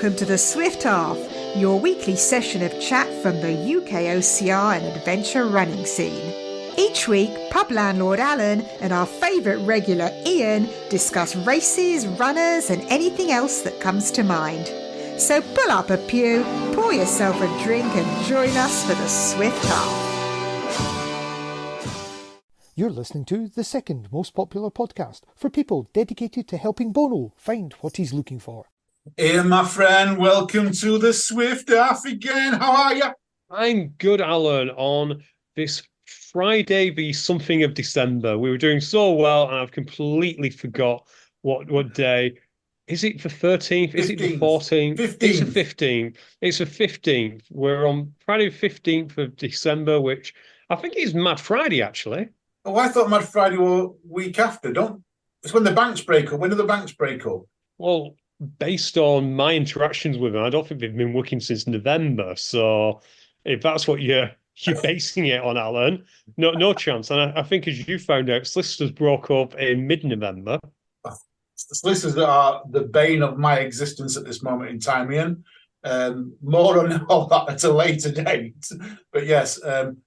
welcome to the Swift Half, your weekly session of chat from the UKOCR and adventure running scene. Each week, pub landlord Alan and our favourite regular Ian discuss races, runners and anything else that comes to mind. So pull up a pew, pour yourself a drink and join us for the Swift Half. You're listening to the second most popular podcast for people dedicated to helping Bono find what he's looking for. Hey, my friend, welcome to the Swift Half again. How are you? I'm good, Alan, on this Friday, the something of December. We were doing so well, and I've completely forgot what day. Is it the 13th? 15th. Is it the 14th? 15th. It's the 15th. It's the 15th. We're on Friday, 15th of December, which I think is Mad Friday, actually. Oh, I thought Mad Friday was week after. It's when the banks break up. When do the banks break up? Well, based on my interactions with them, I don't think they've been working since November. So if that's what you're basing it on, Alan, no chance. And I think, as you found out, solicitors broke up in mid-November. Solicitors are the bane of my existence at this moment in time, Ian. More on all that at a later date. But yes,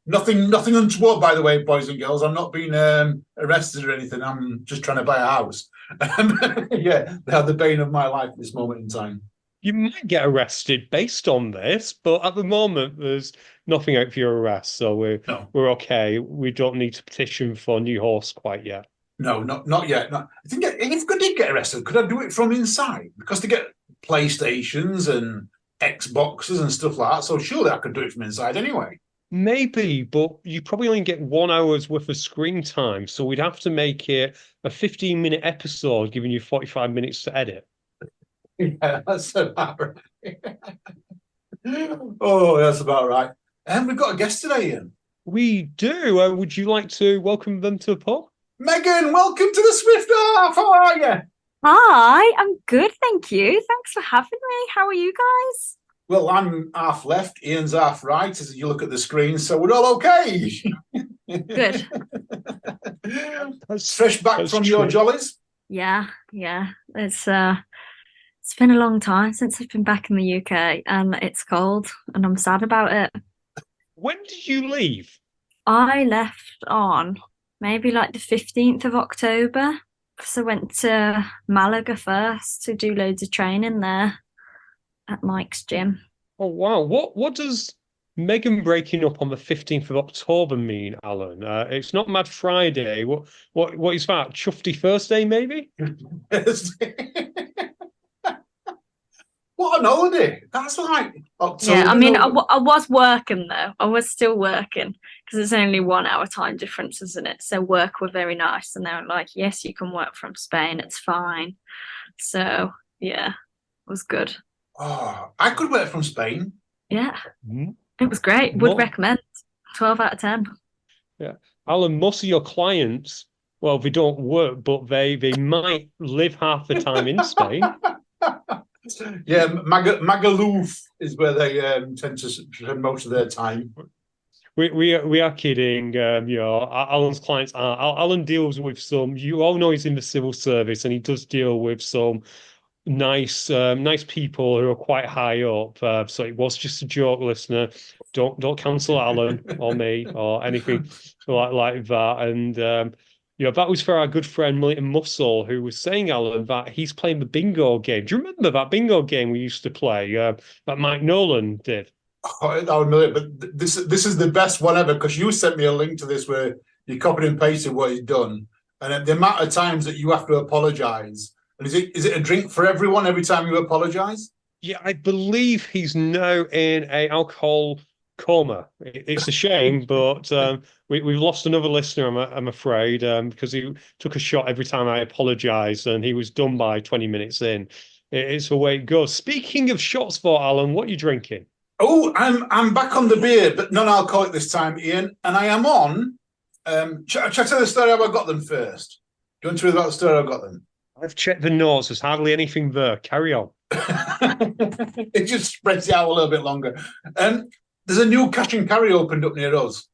nothing untoward, by the way, boys and girls. I'm not being arrested or anything. I'm just trying to buy a house. Yeah, they are the bane of my life at this moment in time. You might get arrested based on this, but at the moment, there's nothing out for your arrest. So we're okay. We don't need to petition for a new horse quite yet. No, not yet. No. I think if I did get arrested, could I do it from inside? Because they get PlayStations and Xboxes and stuff like that. So surely I could do it from inside anyway. Maybe, but you probably only get 1 hour's worth of screen time. So we'd have to make it a 15-minute episode, giving you 45 minutes to edit. Yeah, that's about right. Oh, that's about right. And we've got a guest today, Ian. We do. Would you like to welcome them to the pub? Megan, welcome to the Swift Half. How are you? Hi, I'm good, thank you. Thanks for having me. How are you guys? Well, I'm half left, Ian's half right, as you look at the screen, so we're all okay. Good. Fresh back from your jollies? Yeah. It's been a long time since I've been back in the UK, and it's cold, and I'm sad about it. When did you leave? I left on maybe like the 15th of October, because I went to Malaga first to do loads of training there at Mike's gym. Oh, wow. What does Megan breaking up on the 15th of October mean, Alan? It's not Mad Friday. What is that? Chufty Thursday, maybe? What an holiday. That's like October. Yeah, I mean, I was working though. I was still working because it's only 1 hour time difference, isn't it? So work were very nice. And they were like, yes, you can work from Spain. It's fine. So, yeah, it was good. Oh, I could work from Spain. Yeah, It was great. Would recommend. 12 out of 10. Yeah. Alan, most of your clients, well, they don't work, but they might live half the time in Spain. Yeah, Magaluf is where they tend to spend most of their time. We are kidding. Alan's clients are. Alan deals with some. You all know he's in the civil service, and he does deal with some nice people who are quite high up. So it was just a joke, listener. Don't cancel Alan or me or anything like that. And that was for our good friend Milton Muscle, who was saying, Alan, that he's playing the bingo game. Do you remember that bingo game we used to play that Mike Nolan did? Oh, I don't know, but this is the best one ever, because you sent me a link to this where you copied and pasted what he's done, and the amount of times that you have to apologise. And is it a drink for everyone every time you apologise? Yeah, I believe he's now in a alcohol coma. It's a shame, but we've lost another listener, I'm afraid, because he took a shot every time I apologised, and he was done by 20 minutes in. It's the way it goes. Speaking of shots for Alan, what are you drinking? Oh, I'm back on the beer, but non-alcoholic this time, Ian, and I am on. Shall I tell the story how I got them first? Do you want to read about the story I got them? I've checked the notes. There's hardly anything there. Carry on. It just spreads it out a little bit longer. There's a new cash and carry opened up near us.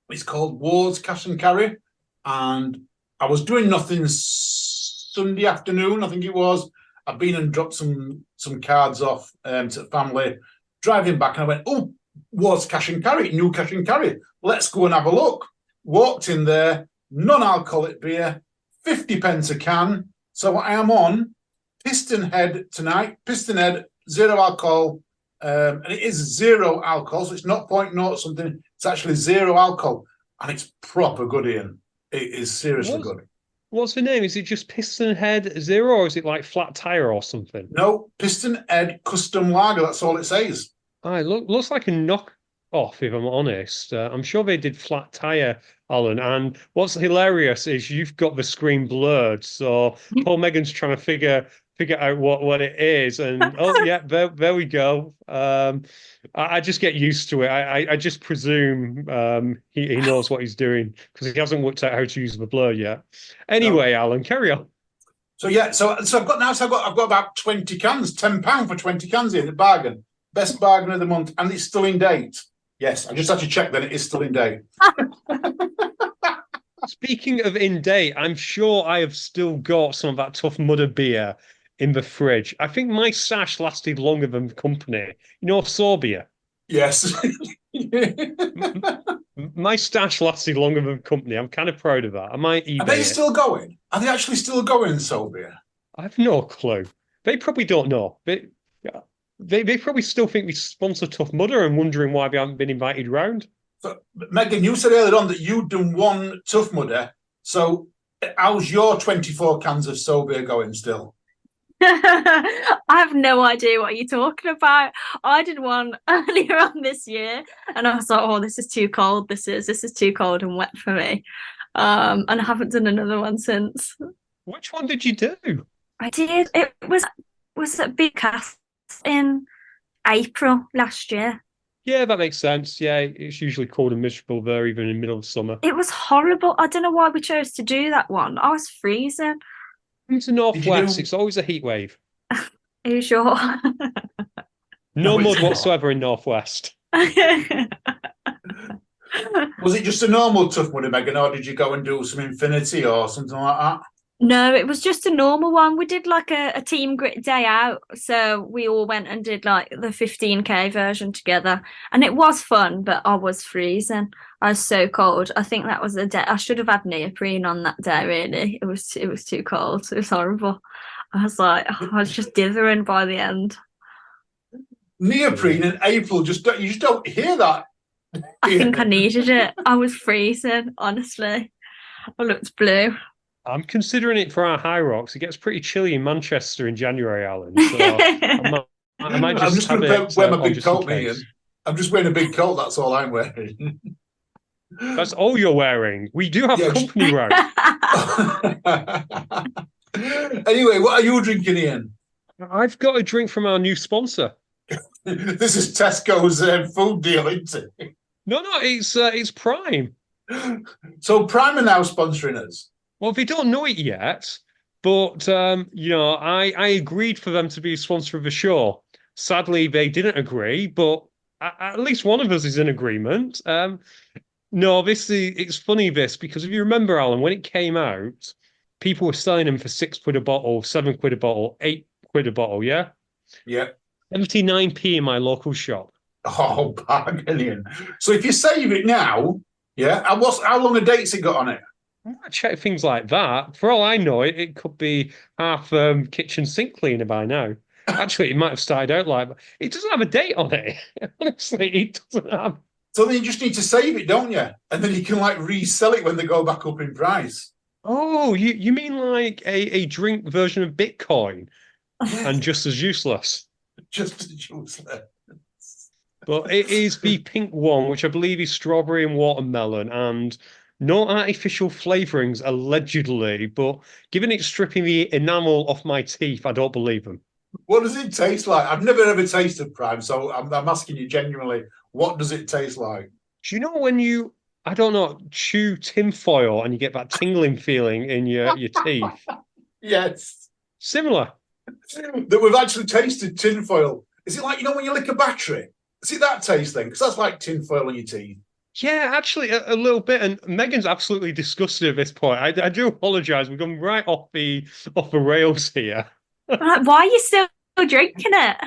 It's called Ward's Cash and Carry, and I was doing nothing Sunday afternoon, I think it was, I've been and dropped some cards off to the family. Driving back, and I went, oh, was cash and carry, new cash and carry. Let's go and have a look. Walked in there, non-alcoholic beer, 50 pence a can. So I am on Piston Head tonight. Piston Head, zero alcohol, and it is zero alcohol, so it's not 0.0 something. It's actually zero alcohol, and it's proper good, Ian. It is seriously good. What's the name? Is it just Piston Head Zero, or is it like Flat Tire or something? No, Piston Head Custom Lager. That's all it says. Looks like a knockoff, if I'm honest. I'm sure they did Flat Tire, Alan. And what's hilarious is you've got the screen blurred, so Paul Megan's trying to figure out what it is. And oh yeah, there we go. I just get used to it. I just presume he knows what he's doing because he hasn't worked out how to use the blur yet. Anyway, no. Alan, carry on. So yeah, so I've got about 20 cans, £10 for 20 cans here, the bargain. Best bargain of the month, and it's still in date. Yes, I just had to check that it is still in date. Speaking of in date, I'm sure I have still got some of that Tough Mudder beer in the fridge. I think my stash lasted longer than the company. You know, Sorbia? Yes. My stash lasted longer than the company. I'm kind of proud of that. I might eBay. Are they still going? Are they actually still going, Sorbia? I have no clue. They probably don't know. They probably still think we sponsor Tough Mudder and wondering why we haven't been invited round. So, Megan, you said earlier on that you'd done one Tough Mudder. So how's your 24 cans of Sorbia going still? I have no idea what you're talking about. I did one earlier on this year and I was like, oh, this is too cold. This is too cold and wet for me. And I haven't done another one since. Which one did you do? I did. It was at Big Cast in April last year. Yeah, that makes sense. Yeah, it's usually cold and miserable there, even in the middle of summer. It was horrible. I don't know why we chose to do that one. I was freezing. It's the northwest. It's always a heat wave. Are you sure? No mud whatsoever in northwest. Was it just a normal Tough Mudder, Megan, or did you go and do some Infinity or something like that? No, it was just a normal one. We did like a team grit day out. So we all went and did like the 15K version together. And it was fun, but I was freezing. I was so cold. I think that was the day. I should have had neoprene on that day, really. It was too cold. It was horrible. I was like, I was just dithering by the end. Neoprene in April, you just don't hear that. I think I needed it. I was freezing, honestly. I looked blue. I'm considering it for our High Rocks. It gets pretty chilly in Manchester in January, Alan. So I might just I'm just going to wear my big coat, Ian. I'm just wearing a big coat. That's all I'm wearing. That's all you're wearing. We do have company round. Anyway, what are you drinking, Ian? I've got a drink from our new sponsor. This is Tesco's food deal, isn't it? No, it's Prime. So Prime are now sponsoring us. Well, they don't know it yet, but I agreed for them to be a sponsor of the show. Sadly, they didn't agree, but at least one of us is in agreement. No, it's funny because if you remember, Alan, when it came out, people were selling them for £6 a bottle, £7 a bottle, £8 a bottle. Yeah. Yeah. 79p in my local shop. Oh, bargain. So if you save it now, yeah, how long a date's it got on it? I might check things like that. For all I know, it could be half kitchen sink cleaner by now. Actually, it might have started out like that. It doesn't have a date on it. Honestly, it doesn't have. So then you just need to save it, don't you? And then you can resell it when they go back up in price. Oh, you mean like a drink version of Bitcoin and just as useless? Just as useless. But it is the pink one, which I believe is strawberry and watermelon, and no artificial flavourings, allegedly. But given it's stripping the enamel off my teeth, I don't believe them. What does it taste like? I've never ever tasted Prime, so I'm asking you genuinely, what does it taste like? Do you know when you, I don't know, chew tinfoil and you get that tingling feeling in your teeth? Yes. Similar. That we've actually tasted tinfoil. Is it like, when you lick a battery? Is it that taste then? Because that's like tinfoil on your teeth. Yeah, actually, a little bit. And Megan's absolutely disgusted at this point. I do apologise. We've gone right off the rails here. I'm like, why are you still drinking it?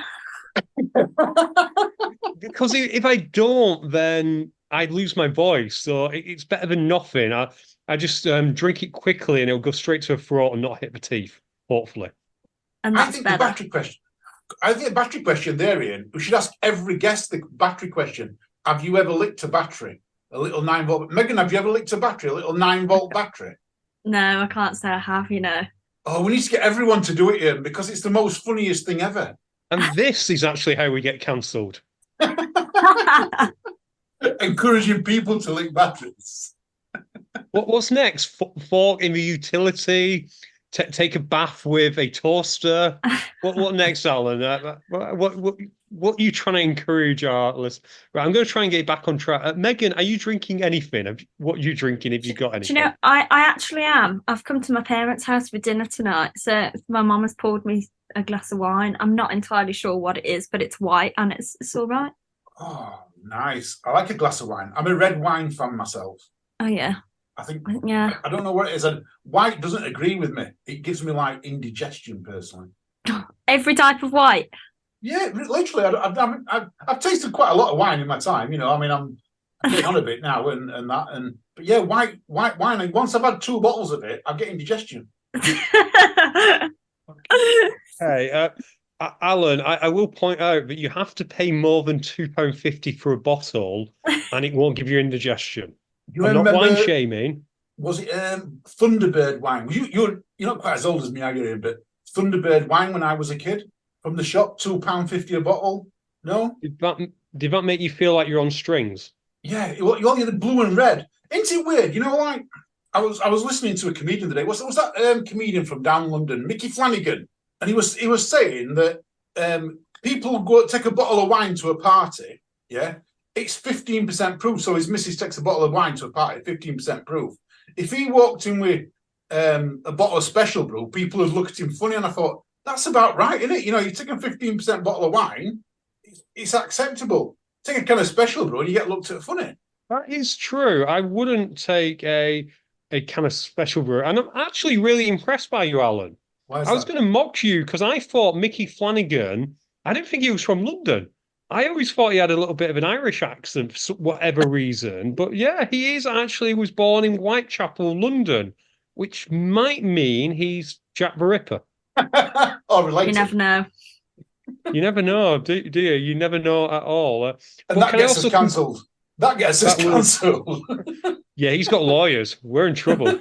Because if I don't, then I'd lose my voice. So it's better than nothing. I just drink it quickly and it'll go straight to the throat and not hit the teeth, hopefully. And I that's think better. the battery question. I think the battery question there, Ian. We should ask every guest the battery question. Have you ever licked a battery? A little 9 volt. Megan, have you ever licked a battery? A little 9 volt battery? No, I can't say I have, you know. Oh, we need to get everyone to do it, Ian, because it's the most funniest thing ever. And this is actually how we get cancelled. Encouraging people to lick batteries. What's next? Fork in the utility? Take a bath with a toaster? What next, Alan? What are you trying to encourage our listeners? Right, I'm going to try and get back on track. Megan, are you drinking anything? What are you drinking? Have you got anything? Do you know, I actually am. I've come to my parents' house for dinner tonight. So my mum has poured me a glass of wine. I'm not entirely sure what it is, but it's white and it's all right. Oh, nice. I like a glass of wine. I'm a red wine fan myself. Oh, yeah. I think, yeah. I don't know what it is. And white doesn't agree with me. It gives me like indigestion personally. Every type of white. Yeah, literally. I've tasted quite a lot of wine in my time. You know, I mean, I'm getting on a bit now and that. But yeah, white wine. And once I've had 2 bottles of it, I get indigestion. Hey, Alan, I will point out that you have to pay more than £2.50 for a bottle, and it won't give you indigestion. I'm not wine shaming. Was it Thunderbird wine? You're not quite as old as me, are you? But Thunderbird wine when I was a kid from the shop, £2.50 a bottle. No, did that make you feel like you're on strings? Yeah, you only had the blue and red. Isn't it weird? You know, like I was listening to a comedian today. Was that comedian from down London, Mickey Flanagan, and he was saying that people go take a bottle of wine to a party. Yeah. It's 15% proof. So his missus takes a bottle of wine to a party, 15% proof. If he walked in with a bottle of special brew, people would look at him funny. And I thought, that's about right, isn't it? You know, you take a 15% bottle of wine, it's acceptable. Take a kind of special brew and you get looked at funny. That is true. I wouldn't take a kind of special brew. And I'm actually really impressed by you, Alan. I was going to mock you because I thought Mickey Flanagan, I didn't think he was from London. I always thought he had a little bit of an Irish accent for whatever reason. But yeah, he was born in Whitechapel, London, which might mean he's Jack the Ripper. Or related. You never know. You never know, do you? You never know at all. And that gets us cancelled. That gets us cancelled. Yeah, he's got lawyers. We're in trouble.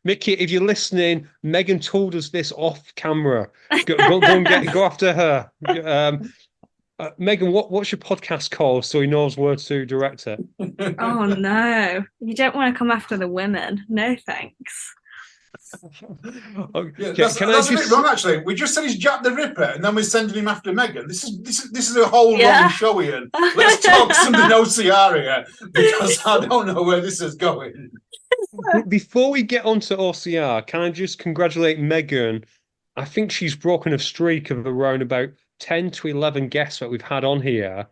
Mickey, if you're listening, Megan told us this off camera. Go and go after her. Megan, what's your podcast called so he knows where to direct it? Oh no, you don't want to come after the women. No thanks. Okay. Yeah, that's a bit wrong, actually. We just said he's Jack the Ripper, and then we're sending him after Megan. This is a whole wrong show, Ian. Let's talk some OCR here because I don't know where this is going. Before we get on to OCR, can I just congratulate Megan? I think she's broken a streak of around about 10 to 11 guests that we've had on here.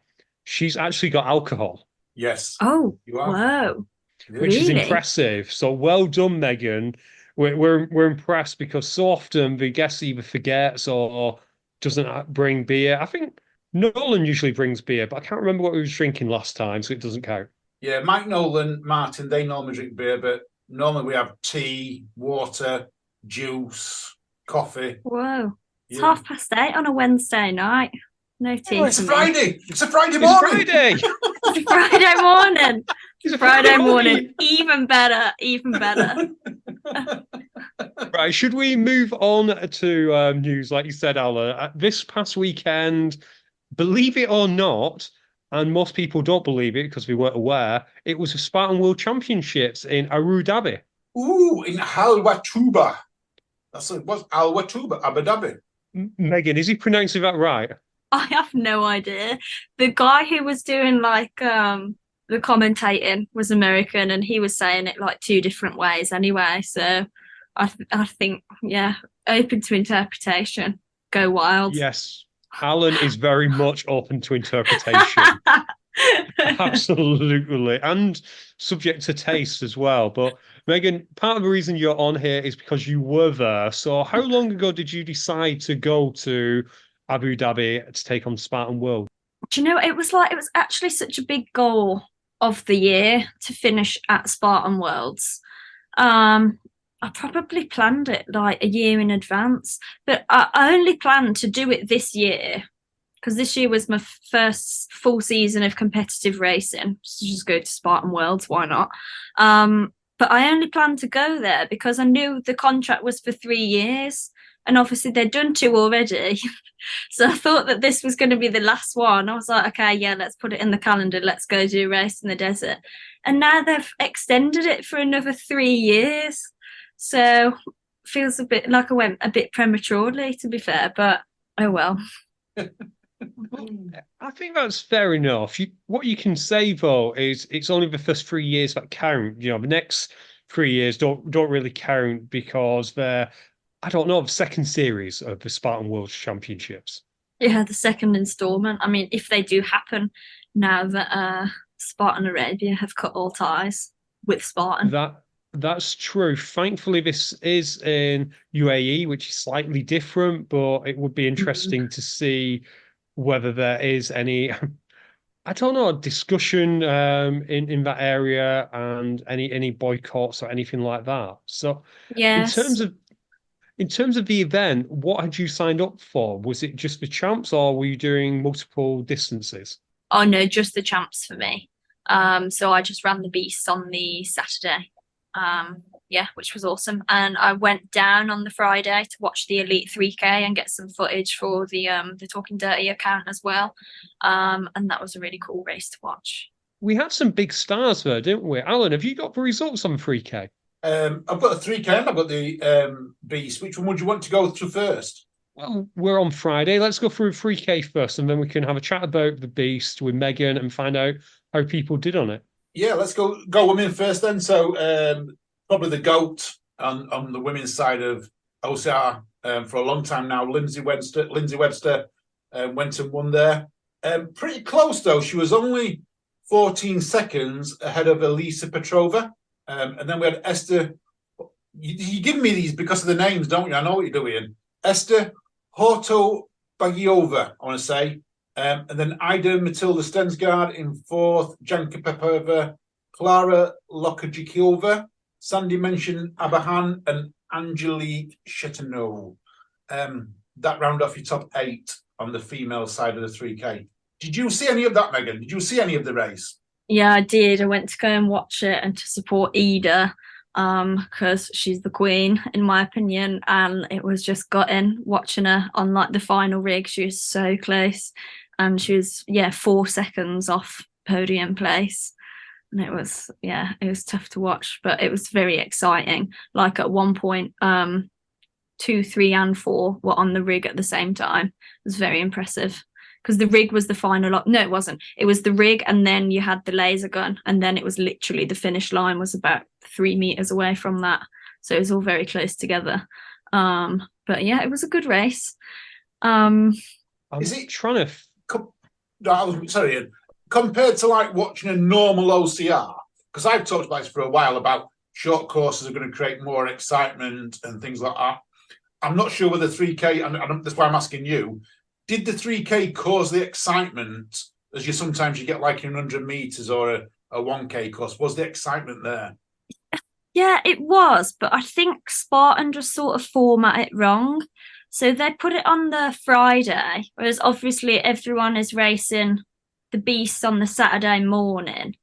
She's actually got alcohol. Yes. Oh, wow. Which is impressive. So well done, Megan. We're impressed because so often the guest either forgets or doesn't bring beer. I think Nolan usually brings beer, but I can't remember what we was drinking last time, so it doesn't count. Yeah, Mike, Nolan, Martin, they normally drink beer, but normally we have tea, water, juice, coffee. Whoa. It's 8:30 on a Wednesday night. No tea. Oh, it's a Friday. It's a Friday morning. It's a Friday morning. It's a Friday morning. Even better. Even better. Right, should we move on to news? Like you said, Alan, this past weekend, believe it or not, and most people don't believe it because we weren't aware, it was the Spartan World Championships in Abu Dhabi. Ooh, in Al Watuba. That's it. What's Al Watuba, Abu Dhabi? Megan, is he pronouncing that right? I have no idea. The guy who was doing like the commentating was American, and he was saying it like 2 different ways anyway. So I think, yeah, open to interpretation. Go wild. Yes, Alan is very much open to interpretation. Absolutely. And subject to taste as well. But Megan, part of the reason you're on here is because you were there. So how long ago did you decide to go to Abu Dhabi to take on Spartan World? Do you know, it was actually such a big goal of the year to finish at Spartan Worlds. I probably planned it like a year in advance, but I only planned to do it this year because this year was my first full season of competitive racing. So just go to Spartan Worlds, why not? But I only planned to go there because I knew the contract was for 3 years, and obviously they'd done 2 already. So I thought that this was going to be the last one. I was like, okay, yeah, let's put it in the calendar. Let's go do a race in the desert. And now they've extended it for another 3 years. So feels a bit like I went a bit prematurely, to be fair, but oh well. I think that's fair enough. What you can say though is it's only the first 3 years that count. You know, the next 3 years don't really count because they're, I don't know, the second series of the Spartan World Championships. Yeah, the second installment. I mean, if they do happen now that Spartan Arabia have cut all ties with Spartan. That's true. Thankfully, this is in UAE, which is slightly different, but it would be interesting to see whether there is any, I don't know, discussion in that area and any boycotts or anything like that. So Yes. in terms of the event, what had you signed up for? Was it just the champs or were you doing multiple distances? Oh no, just the champs for me. So I just ran the beast on the Saturday. Yeah, which was awesome. And I went down on the Friday to watch the Elite 3K and get some footage for the Talking Dirty account as well. And that was a really cool race to watch. We had some big stars there, didn't we? Alan, have you got the results on 3K? I've got the 3K and I've got the beast. Which one would you want to go through first? Well, we're on Friday. Let's go through 3K first, and then we can have a chat about the beast with Megan and find out how people did on it. Yeah, let's go women first then. So probably the GOAT on the women's side of OCR for a long time now, Lindsay Webster went and won there. Pretty close though. She was only 14 seconds ahead of Elisa Petrova. And then we had Esther. You give me these because of the names, don't you? I know what you're doing. Esther Horto Bagiova, I want to say. And then Ida Matilda Stensgaard in fourth, Janka Pepova, Clara Lokajikova, Sandy mentioned Abahan, and Angelique Chetano. That round off your top 8 on the female side of the 3K. Did you see any of that, Megan? Did you see any of the race? Yeah, I did. I went to go and watch it and to support Ida because she's the queen, in my opinion. And it was just gutting watching her on like the final rig. She was so close. And she was, 4 seconds off podium place. And it was tough to watch, but it was very exciting. Like at one point, 2, 3, and 4 were on the rig at the same time. It was very impressive because the rig was the final. No, it wasn't. It was the rig, and then you had the laser gun, and then it was literally the finish line was about 3 meters away from that. So it was all very close together. But yeah, it was a good race. Is it trying to? Sorry, compared to like watching a normal OCR, because I've talked about this for a while about short courses are going to create more excitement and things like that. I'm not sure whether 3K, and that's why I'm asking you, did the 3K cause the excitement as you get like in 100 meters or a 1K course? Was the excitement there? Yeah, it was, but I think Spartan just sort of format it wrong. So they put it on the Friday, whereas obviously everyone is racing the beast on the Saturday morning.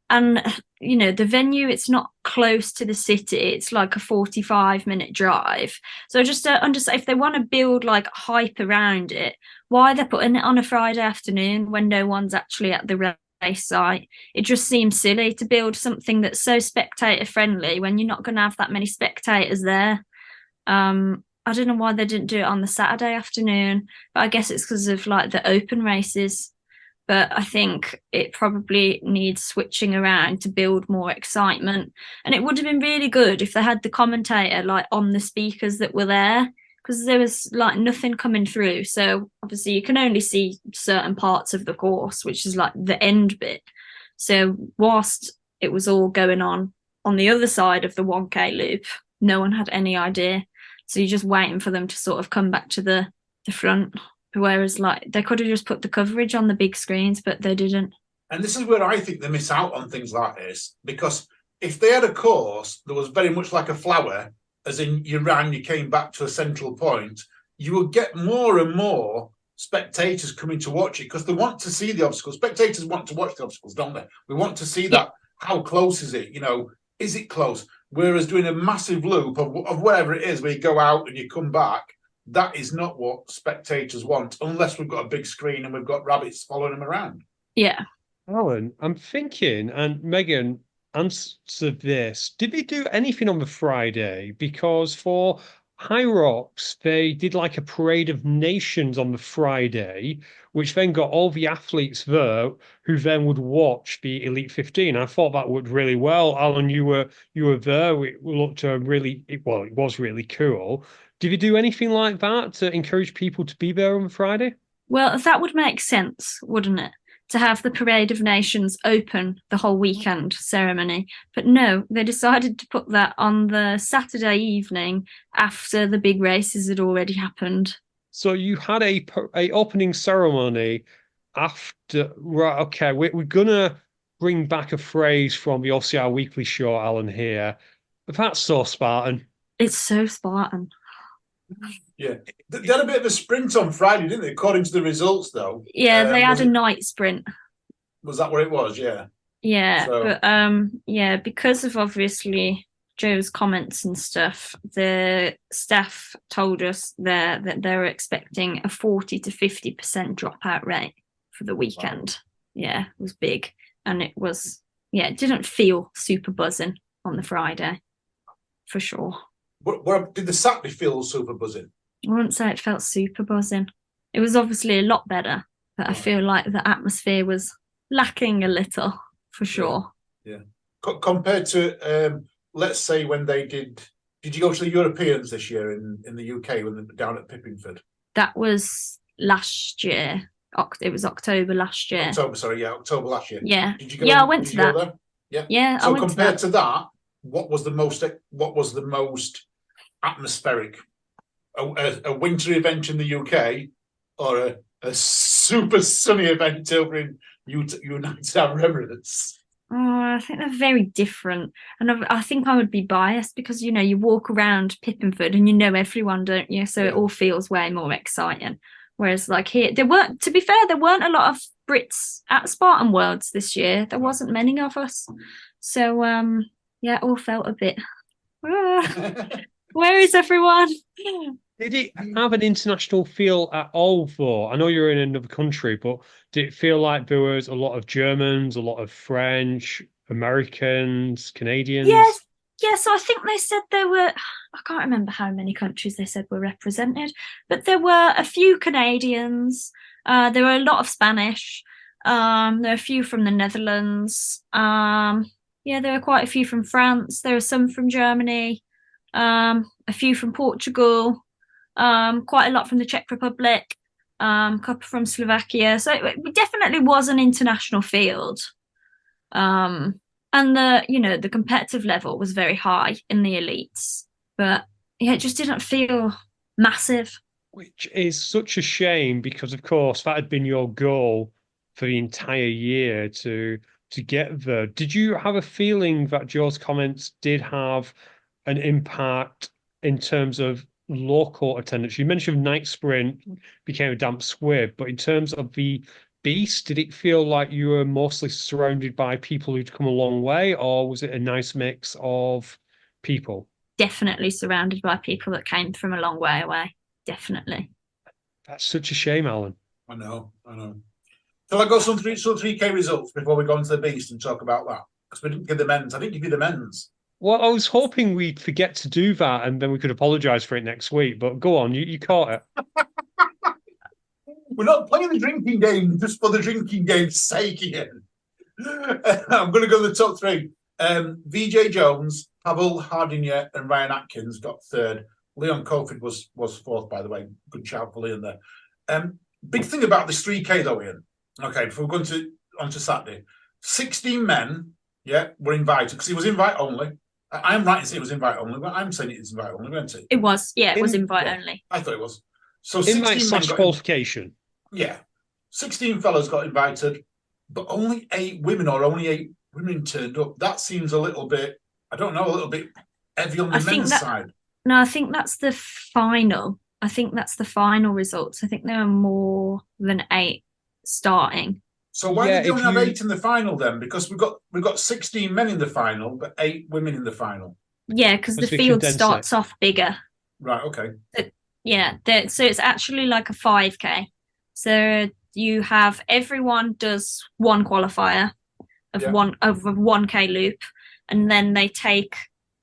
And, the venue, it's not close to the city. It's like a 45-minute drive. So I just don't understand if they want to build like hype around it, why they're putting it on a Friday afternoon when no one's actually at the race site. It just seems silly to build something that's so spectator friendly when you're not going to have that many spectators there. I don't know why they didn't do it on the Saturday afternoon, but I guess it's because of like the open races. But I think it probably needs switching around to build more excitement. And it would have been really good if they had the commentator like on the speakers that were there, because there was like nothing coming through. So obviously you can only see certain parts of the course, which is like the end bit. So whilst it was all going on the other side of the 1K loop, no one had any idea. So you're just waiting for them to sort of come back to the front. Whereas like they could have just put the coverage on the big screens, but they didn't. And this is where I think they miss out on things like this, because if they had a course that was very much like a flower, as in you ran, you came back to a central point, you would get more and more spectators coming to watch it because they want to see the obstacles. Spectators want to watch the obstacles, don't they? We want to see that. How close is it? You know, is it close? Whereas doing a massive loop of whatever it is, where you go out and you come back, that is not what spectators want, unless we've got a big screen and we've got rabbits following them around. Yeah. Alan, I'm thinking, and Megan, answer this. Did they do anything on the Friday? Because for High Rocks, they did like a parade of nations on the Friday, which then got all the athletes there who then would watch the Elite 15. I thought that worked really well. Alan, you were there. We looked it was really cool. Did they do anything like that to encourage people to be there on the Friday? Well, that would make sense, wouldn't it? To have the Parade of Nations open the whole weekend ceremony. But no, they decided to put that on the Saturday evening after the big races had already happened. So you had a opening ceremony after, right? Okay, we're gonna bring back a phrase from the OCR Weekly Show, Alan. Here, that's so Spartan. It's so Spartan. Yeah, they had a bit of a sprint on Friday, didn't they? According to the results, though. Yeah, they had a night sprint. Was that what it was? Yeah. Yeah, So, but because of obviously Joe's comments and stuff, the staff told us there that they were expecting a 40 to 50% dropout rate for the weekend. Wow. Yeah, it was big, and it didn't feel super buzzing on the Friday, for sure. What did the Saturday feel super buzzing? I wouldn't say it felt super buzzing. It was obviously a lot better, but I feel like the atmosphere was lacking a little, for sure. Yeah. Compared to, let's say, when they did you go to the Europeans this year in the UK when they were down at Pippingford? That was last year. It was October last year. October last year. Yeah. Did you go? I went to that. There? Yeah. Yeah. So compared to that, what was the most atmospheric? A winter event in the UK or a super sunny event over in United Arab Emirates? Oh, I think they're very different, and I think I would be biased because you walk around Pippingford and you know everyone, don't you? So it all feels way more exciting. Whereas like here, there weren't a lot of Brits at Spartan Worlds this year. There wasn't many of us, so it all felt a bit. Where is everyone? Did it have an international feel at all, though? I know you're in another country, but did it feel like there was a lot of Germans, a lot of French, Americans, Canadians? Yes, I think they said there were, I can't remember how many countries they said were represented, but there were a few Canadians, there were a lot of Spanish, there were a few from the Netherlands, there were quite a few from France, there were some from Germany, a few from Portugal, quite a lot from the Czech Republic, a couple from Slovakia. So it definitely was an international field. And the competitive level was very high in the elites, but it just didn't feel massive. Which is such a shame because, of course, that had been your goal for the entire year to get there. Did you have a feeling that Joe's comments did have an impact in terms of local attendance? You mentioned night sprint became a damp squib, but in terms of the beast, did it feel like you were mostly surrounded by people who'd come a long way, or was it a nice mix of people? Definitely surrounded by people that came from a long way away. Definitely. That's such a shame, Alan. I know. Shall I go some 3K results before we go into the beast and talk about that? Because we didn't give the men's. I didn't give you the men's. Well, I was hoping we'd forget to do that and then we could apologise for it next week. But go on, you caught it. We're not playing the drinking game just for the drinking game's sake, Ian. I'm going to go to the top three. VJ Jones, Pavel Hardinger and Ryan Atkins got third. Leon Colford was fourth, by the way. Good shout for Leon there. Big thing about this 3K though, Ian. Okay, before we're going onto Saturday, 16 men, were invited because it was invite only. I'm right in saying it was invite only, but I'm saying it's invite only, wasn't it? It was, it was invite only. I thought it was. So Invite 16 men / qualification. 16 fellas got invited, but only 8 women or only 8 women turned up. That seems a little bit, I don't know, a little bit heavy on the men's side. No, I think that's the final. I think that's the final results. I think there are more than 8 starting. So why did they only have 8 in the final then? Because we've got 16 men in the final, but 8 women in the final. Yeah, because the field starts off bigger. Right. Okay. So it's actually like a 5K. So you have everyone does one qualifier of a 1K loop, and then they take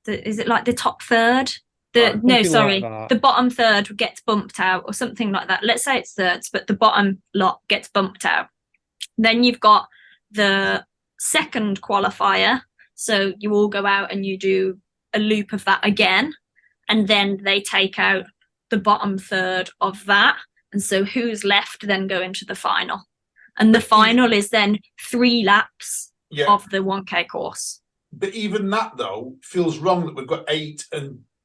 is it like the top third? The bottom third gets bumped out or something like that. Let's say it's thirds, but the bottom lot gets bumped out. Then you've got the second qualifier. So you all go out and you do a loop of that again. And then they take out the bottom third of that. And so who's left then go into the final. And the final is then 3 laps of the 1K course. But even that, though, feels wrong that we've got 8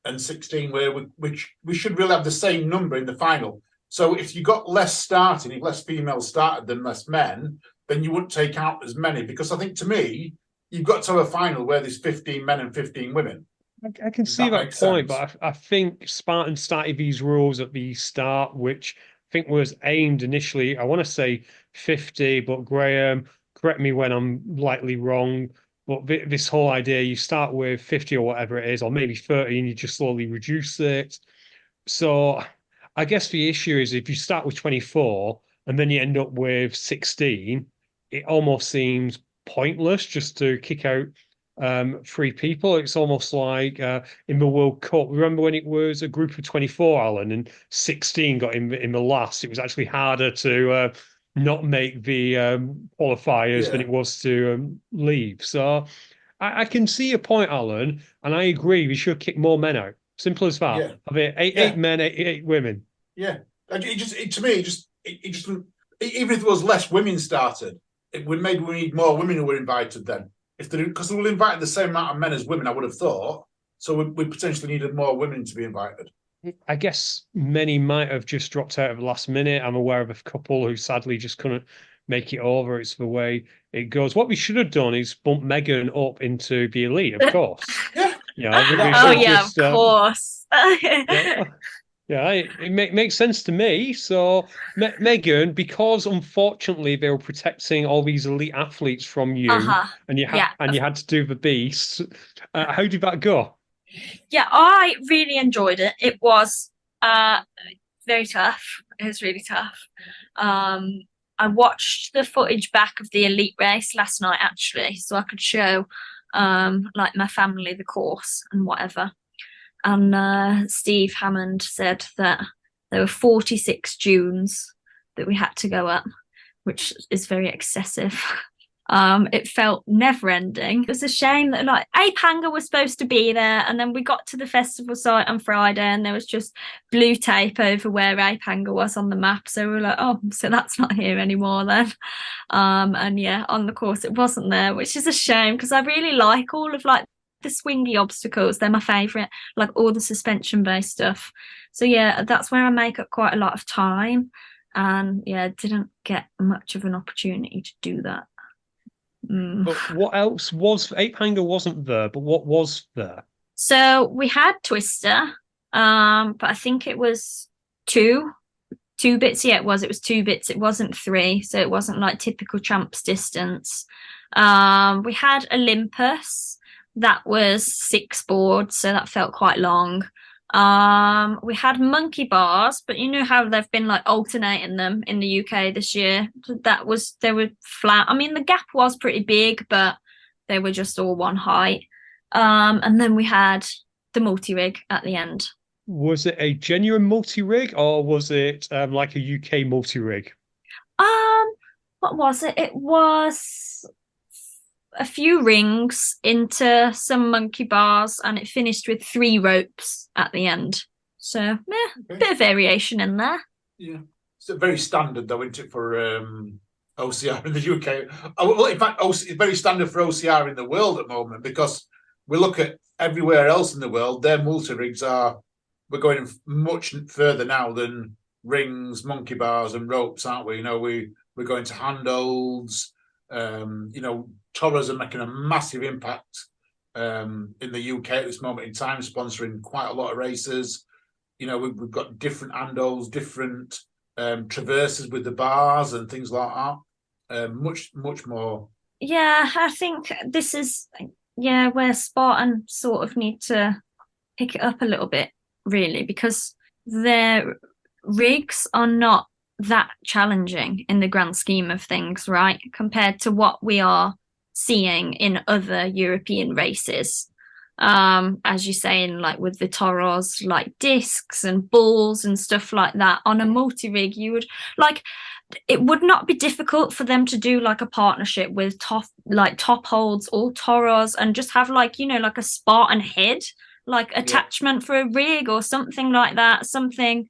and 16 where we should really have the same number in the final. So if you got less starting, if less females started than less men, then you wouldn't take out as many. Because I think, to me, you've got to have a final where there's 15 men and 15 women. I can see that point, but I think Spartan started these rules at the start, which I think was aimed initially, I want to say 50, but Graham, correct me when I'm likely wrong, but this whole idea, you start with 50 or whatever it is, or maybe 30, and you just slowly reduce it. So I guess the issue is if you start with 24 and then you end up with 16, it almost seems pointless just to kick out 3 people. It's almost like in the World Cup. Remember when it was a group of 24, Alan, and 16 got in the last? It was actually harder to not make the qualifiers than it was to leave. So I can see your point, Alan, and I agree. We should kick more men out. Simple as that. Yeah. I mean, 8 men, 8 women. Yeah, to me, even if there was less women started, maybe we need more women who were invited then. Because they will invite the same amount of men as women, I would have thought. So we potentially needed more women to be invited. I guess many might have just dropped out at the last minute. I'm aware of a couple who sadly just couldn't make it over. It's the way it goes. What we should have done is bump Megan up into the elite, of course. Of course. It makes sense to me. So, Megan, because unfortunately they were protecting all these elite athletes from you, and you had to do the beast. How did that go? Yeah, I really enjoyed it. It was very tough. It was really tough. I watched the footage back of the elite race last night, actually, so I could show like my family the course and whatever. And Steve Hammond said that there were 46 dunes that we had to go up, which is very excessive. It felt never-ending. It was a shame that like Ape Hanger was supposed to be there, and then we got to the festival site on Friday and there was just blue tape over where Ape Hanger was on the map. So we were like, oh, so that's not here anymore then. And yeah, on the course it wasn't there, which is a shame because I really like all of like the swingy obstacles. They're my favourite, like all the suspension-based stuff. So yeah, that's where I make up quite a lot of time. And yeah, didn't get much of an opportunity to do that. But what else was? Ape Hanger wasn't there, but what was there? So we had Twister, but I think it was two bits. Yeah, it was 2 bits. It wasn't 3, so it wasn't like typical Champs distance. We had Olympus, that was 6 boards, so that felt quite long. We had monkey bars, but you know how they've been like alternating them in the UK this year. They were flat. I mean, the gap was pretty big, but they were just all one height. And then we had the multi-rig at the end. Was it a genuine multi-rig or was it like a UK multi-rig? What was it? It was a few rings into some monkey bars, and it finished with 3 ropes at the end. So bit of variation in there. Yeah, it's very standard though, isn't it, for OCR in the UK? Oh, well, in fact, it's very standard for OCR in the world at the moment, because we look at everywhere else in the world, their multi-rigs we're going much further now than rings, monkey bars, and ropes, aren't we? You know, we're going to handholds. You know, Toros are making a massive impact in the UK at this moment in time, sponsoring quite a lot of races. You know, we've got different handholds, different traverses with the bars and things like that. Much more. Yeah, I think this is where Spartan sort of need to pick it up a little bit, really, because their rigs are not that challenging in the grand scheme of things, right? Compared to what we are seeing in other European races. As you're saying, like with the Toros, like discs and balls and stuff like that. On a multi-rig, you would like, it would not be difficult for them to do like a partnership with top holds or Toros and just have like, you know, like a Spartan head, like attachment for a rig or something like that, something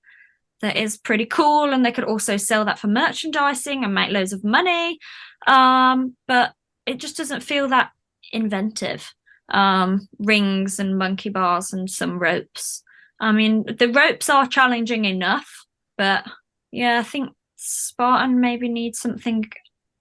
that is pretty cool. And they could also sell that for merchandising and make loads of money. But it just doesn't feel that inventive. Rings and monkey bars and some ropes. I mean, the ropes are challenging enough, but yeah, I think Spartan maybe needs something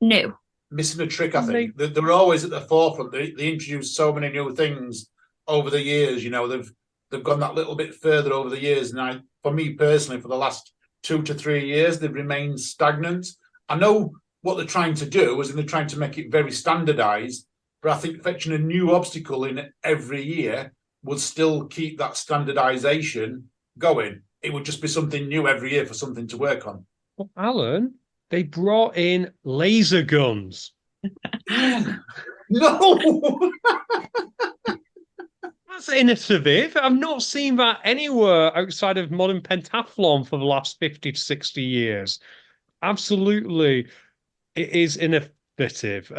new. Missing a trick, I think. They're always at the forefront. They introduce so many new things over the years. You know, they've gone that little bit further over the years. And for me personally, for the last 2 to 3 years, they've remained stagnant. I know what they're trying to do is they're trying to make it very standardized. But I think fetching a new obstacle in every year would still keep that standardization going. It would just be something new every year for something to work on. Well, Alan, they brought in laser guns. No! That's innovative. I've not seen that anywhere outside of modern pentathlon for the last 50 to 60 years. Absolutely, it is innovative.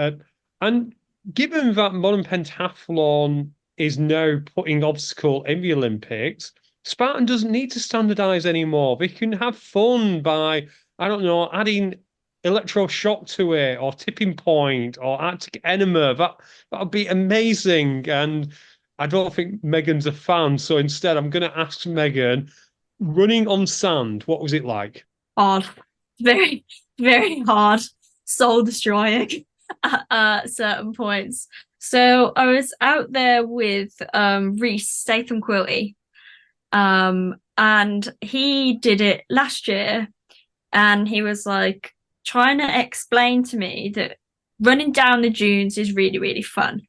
And given that modern pentathlon is now putting obstacle in the Olympics, Spartan doesn't need to standardize anymore. They can have fun by, I don't know, adding electroshock to it or tipping point or Arctic enema. That would be amazing. And I don't think Megan's a fan. So instead, I'm going to ask Megan, running on sand, what was it like? Hard. Very, very hard. Soul destroying. At certain points. So I was out there with Reese Statham Quilty, and he did it last year, and he was like trying to explain to me that running down the dunes is really, really fun,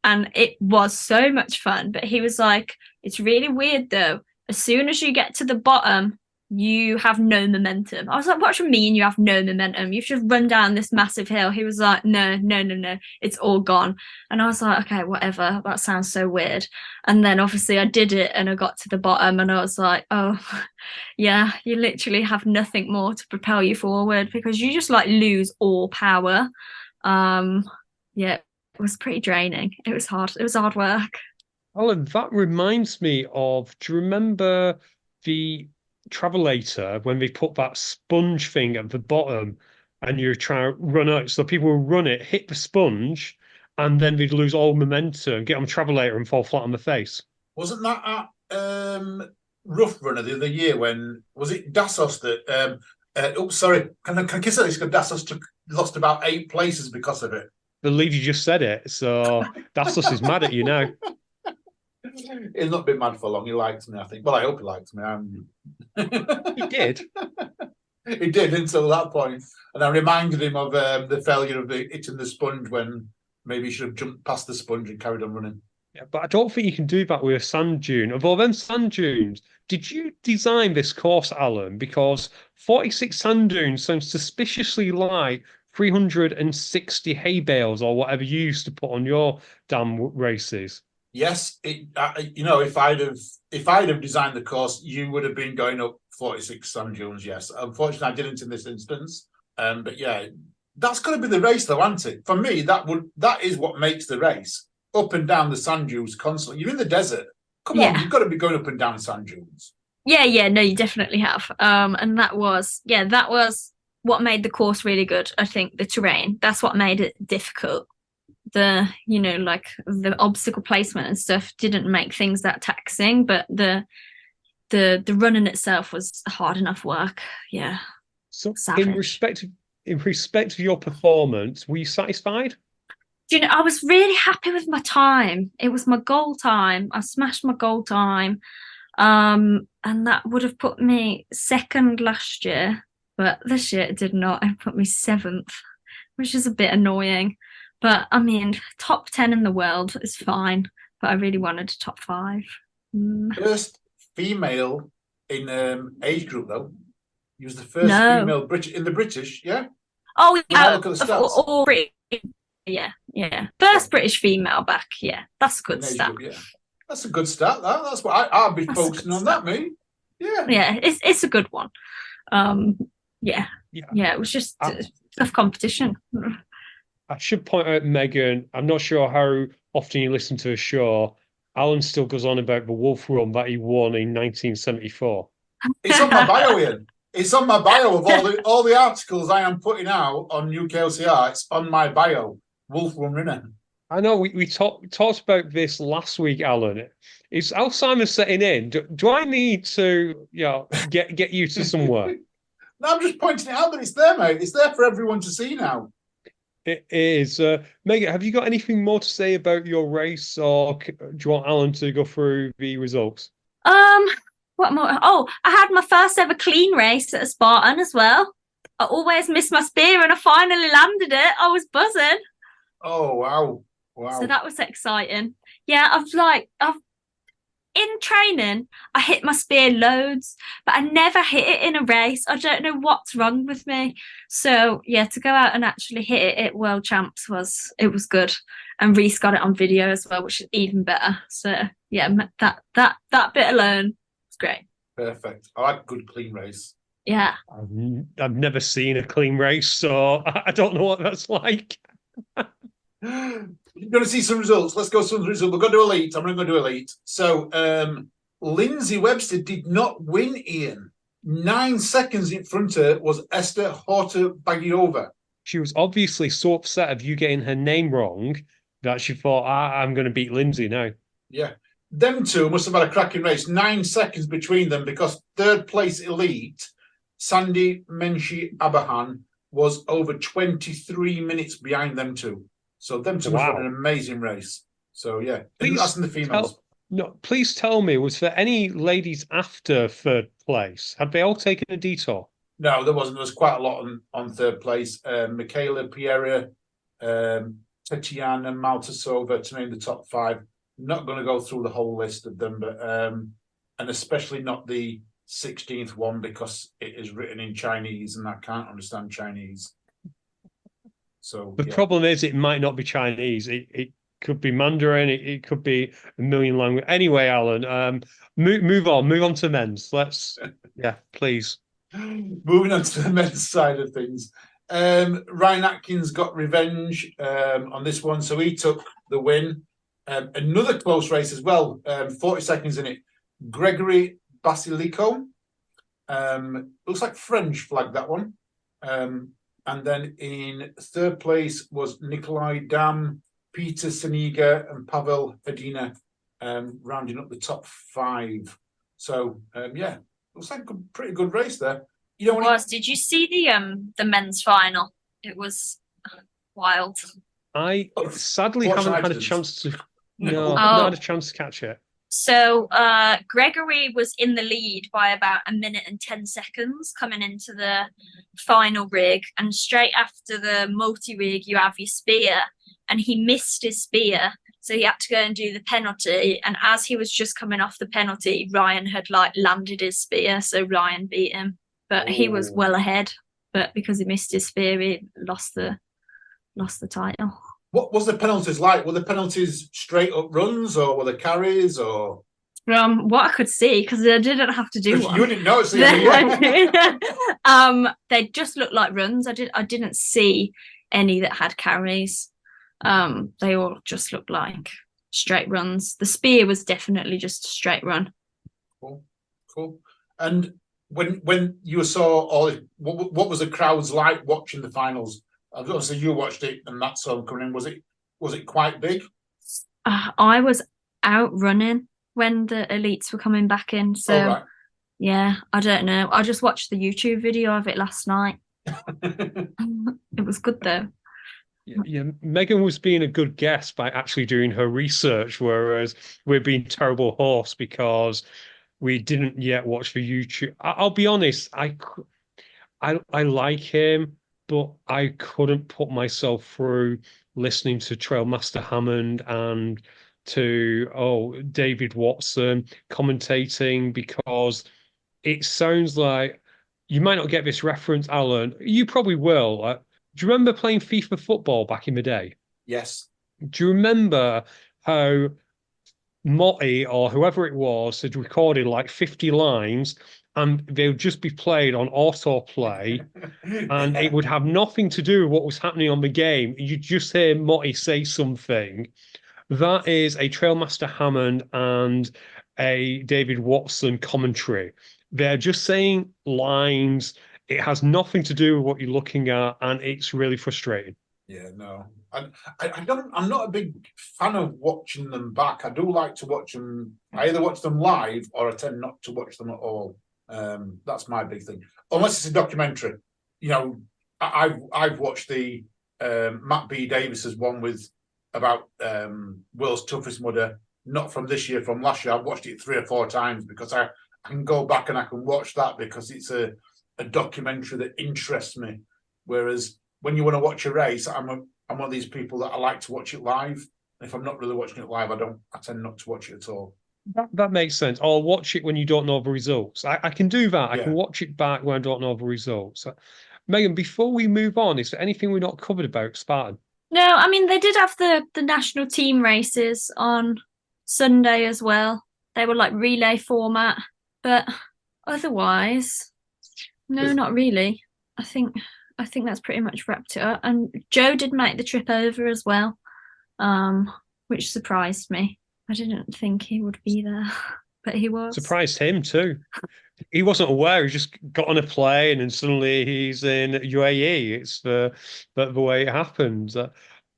and it was so much fun. But he was like, it's really weird though. As soon as you get to the bottom, you have no momentum. I was like, what do you mean you have no momentum? You've just run down this massive hill. He was like, no, it's all gone. And I was like, okay, whatever. That sounds so weird. And then obviously I did it and I got to the bottom and I was like, oh, yeah, you literally have nothing more to propel you forward because you just like lose all power. Yeah, it was pretty draining. It was hard. It was hard work. Alan, that reminds me of, do you remember the Travelator when they put that sponge thing at the bottom and you try to run out, so people will run it, hit the sponge, and then they'd lose all momentum, get on Travelator and fall flat on the face? Wasn't that at Rough Runner the other year when, was it Dassos that, sorry, can I kiss this? Because Dassos lost about 8 places because of it. I believe you just said it, so Dassos is mad at you now. He's not been mad for long. He likes me, I think. Well, I hope he likes me. He did. He did until that point. And I reminded him of the failure of hitting the sponge when maybe he should have jumped past the sponge and carried on running. Yeah, but I don't think you can do that with a sand dune. Of all them sand dunes, did you design this course, Alan? Because 46 sand dunes sounds suspiciously like 360 hay bales or whatever you used to put on your damn races. Yes, if I'd have designed the course, you would have been going up 46 sand dunes. Yes, unfortunately, I didn't in this instance. But yeah, that's going to be the race, though, isn't it? For me, that is what makes the race. Up and down the sand dunes constantly. You're in the desert. Come on, you've got to be going up and down sand dunes. Yeah, no, you definitely have. And that was what made the course really good. I think the terrain, that's what made it difficult. Like the obstacle placement and stuff didn't make things that taxing, but the running itself was hard enough work. Yeah. So Savage. in respect of your performance, were you satisfied? I was really happy with my time. It was my goal time. I smashed my goal time. And that would have put me second last year, but this year it did not. It put me seventh, which is a bit annoying. But I mean, top 10 in the world is fine, but I really wanted a top 5. First female in age group though. You was the first No. female British in the British, yeah. Oh When I yeah, look at the of stats. all British. Yeah. First British female back. Yeah, that's a good In age start. group, yeah. That's a good start. That's what I'll be That's a focusing good on start. that, me. Yeah. Yeah, it's a good one. Yeah, it was just tough competition. I should point out, Megan, I'm not sure how often you listen to the show. Alan still goes on about the Wolf Run that he won in 1974. It's on my bio, Ian. It's on my bio of all the articles I am putting out on UKOCR. It's on my bio. Wolf Run Runner. I know we talked about this last week, Alan. Is Alzheimer's setting in? Do I need to get you to somewhere? No, I'm just pointing it out that it's there, mate. It's there for everyone to see now. It is. Megan, have you got anything more to say about your race, or do you want Alan to go through the results? What more? Oh, I had my first ever clean race at a Spartan as well. I always missed my spear and I finally landed it. I was buzzing. Oh wow. So that was exciting. Yeah, I've in training, I hit my spear loads, but I never hit it in a race. I don't know what's wrong with me. So yeah, to go out and actually hit it at World Champs was good. And Reese got it on video as well, which is even better. So yeah, that bit alone was great. Perfect. I like a good clean race. Yeah. I've never seen a clean race, so I don't know what that's like. You're going to see some results. Let's go some results. We're going to do elite. I'm going to do elite. So Lindsay Webster did not win, Ian. 9 seconds in front of her was Esther Horta-Bagiova. She was obviously so upset of you getting her name wrong that she thought, I'm going to beat Lindsay now. Yeah. Them two must have had a cracking race. 9 seconds between them because third place elite, Sandy Menshi Abahan, was over 23 minutes behind them two. So them two must have had an amazing race. So yeah, that's in the females. Please tell me, was there any ladies after third place? Had they all taken a detour? No, there wasn't. There was quite a lot on third place. Michaela Piera, Tatiana Maltasova, to name the top 5. Not going to go through the whole list of them, but and especially not the 16th one because it is written in Chinese and I can't understand Chinese. So the problem is it might not be Chinese. It could be Mandarin. It could be a million languages. Anyway, Alan, move on to men's. Please. Moving on to the men's side of things. Ryan Atkins got revenge on this one, so he took the win. Another close race as well, 40 seconds in it. Gregory Basilico. Looks like French flag, that one. And then in third place was Nikolai Dam, Peter Seniga, and Pavel Edina, rounding up the top 5. So looks like a pretty good race there. You know, did you see the men's final? It was wild. I sadly haven't had a chance to. No, I've not had a chance to catch it. So Gregory was in the lead by about 1 minute and 10 seconds coming into the final rig, and straight after the multi-rig you have your spear, and he missed his spear, so he had to go and do the penalty, and as he was just coming off the penalty, Ryan had landed his spear, so Ryan beat him, but he was well ahead, but because he missed his spear he lost the title. What was the penalties like? Were the penalties straight up runs or were the carries or? From what I could see, because I didn't have to do one. You didn't know. So they just looked like runs. I didn't see any that had carries. They all just looked like straight runs. The spear was definitely just a straight run. Cool. And when you saw all, what was the crowds like watching the finals? Obviously, you watched it, and that's all coming in. Was it quite big? I was out running when the elites were coming back in, so Oh, right. yeah, I don't know. I just watched the YouTube video of it last night. It was good though. Yeah, Megan was being a good guest by actually doing her research, whereas we're being terrible hosts because we didn't yet watch the YouTube. I'll be honest, I like him, but I couldn't put myself through listening to Trailmaster Hammond and to David Watson commentating because it sounds like you might not get this reference, Alan. You probably will. Do you remember playing FIFA football back in the day? Yes. Do you remember how Motti or whoever it was had recorded like 50 lines and they would just be played on autoplay and it would have nothing to do with what was happening on the game. You'd just hear Motti say something. That is a Trailmaster Hammond and a David Watson commentary. They're just saying lines. It has nothing to do with what you're looking at, and it's really frustrating. Yeah, no. I don't. I'm not a big fan of watching them back. I do like to watch them. I either watch them live or I tend not to watch them at all. That's my big thing. Unless it's a documentary. You know, I've watched the Matt B. Davis's one with about World's Toughest Mudder, not from this year, from last year. I've watched it 3 or 4 times because I can go back and I can watch that because it's a documentary that interests me. Whereas when you want to watch a race, I'm one of these people that I like to watch it live. And if I'm not really watching it live, I tend not to watch it at all. That makes sense. I'll watch it when you don't know the results. I can do that. I Yeah. can watch it back when I don't know the results. Megan, before we move on, is there anything we're not covered about Spartan? No, I mean they did have the national team races on Sunday as well. They were like relay format, but otherwise, no, not really. I think that's pretty much wrapped it up. And Joe did make the trip over as well, which surprised me. I didn't think he would be there, but he was. Surprised him too. He wasn't aware. He just got on a plane and suddenly he's in UAE. It's the way it happens.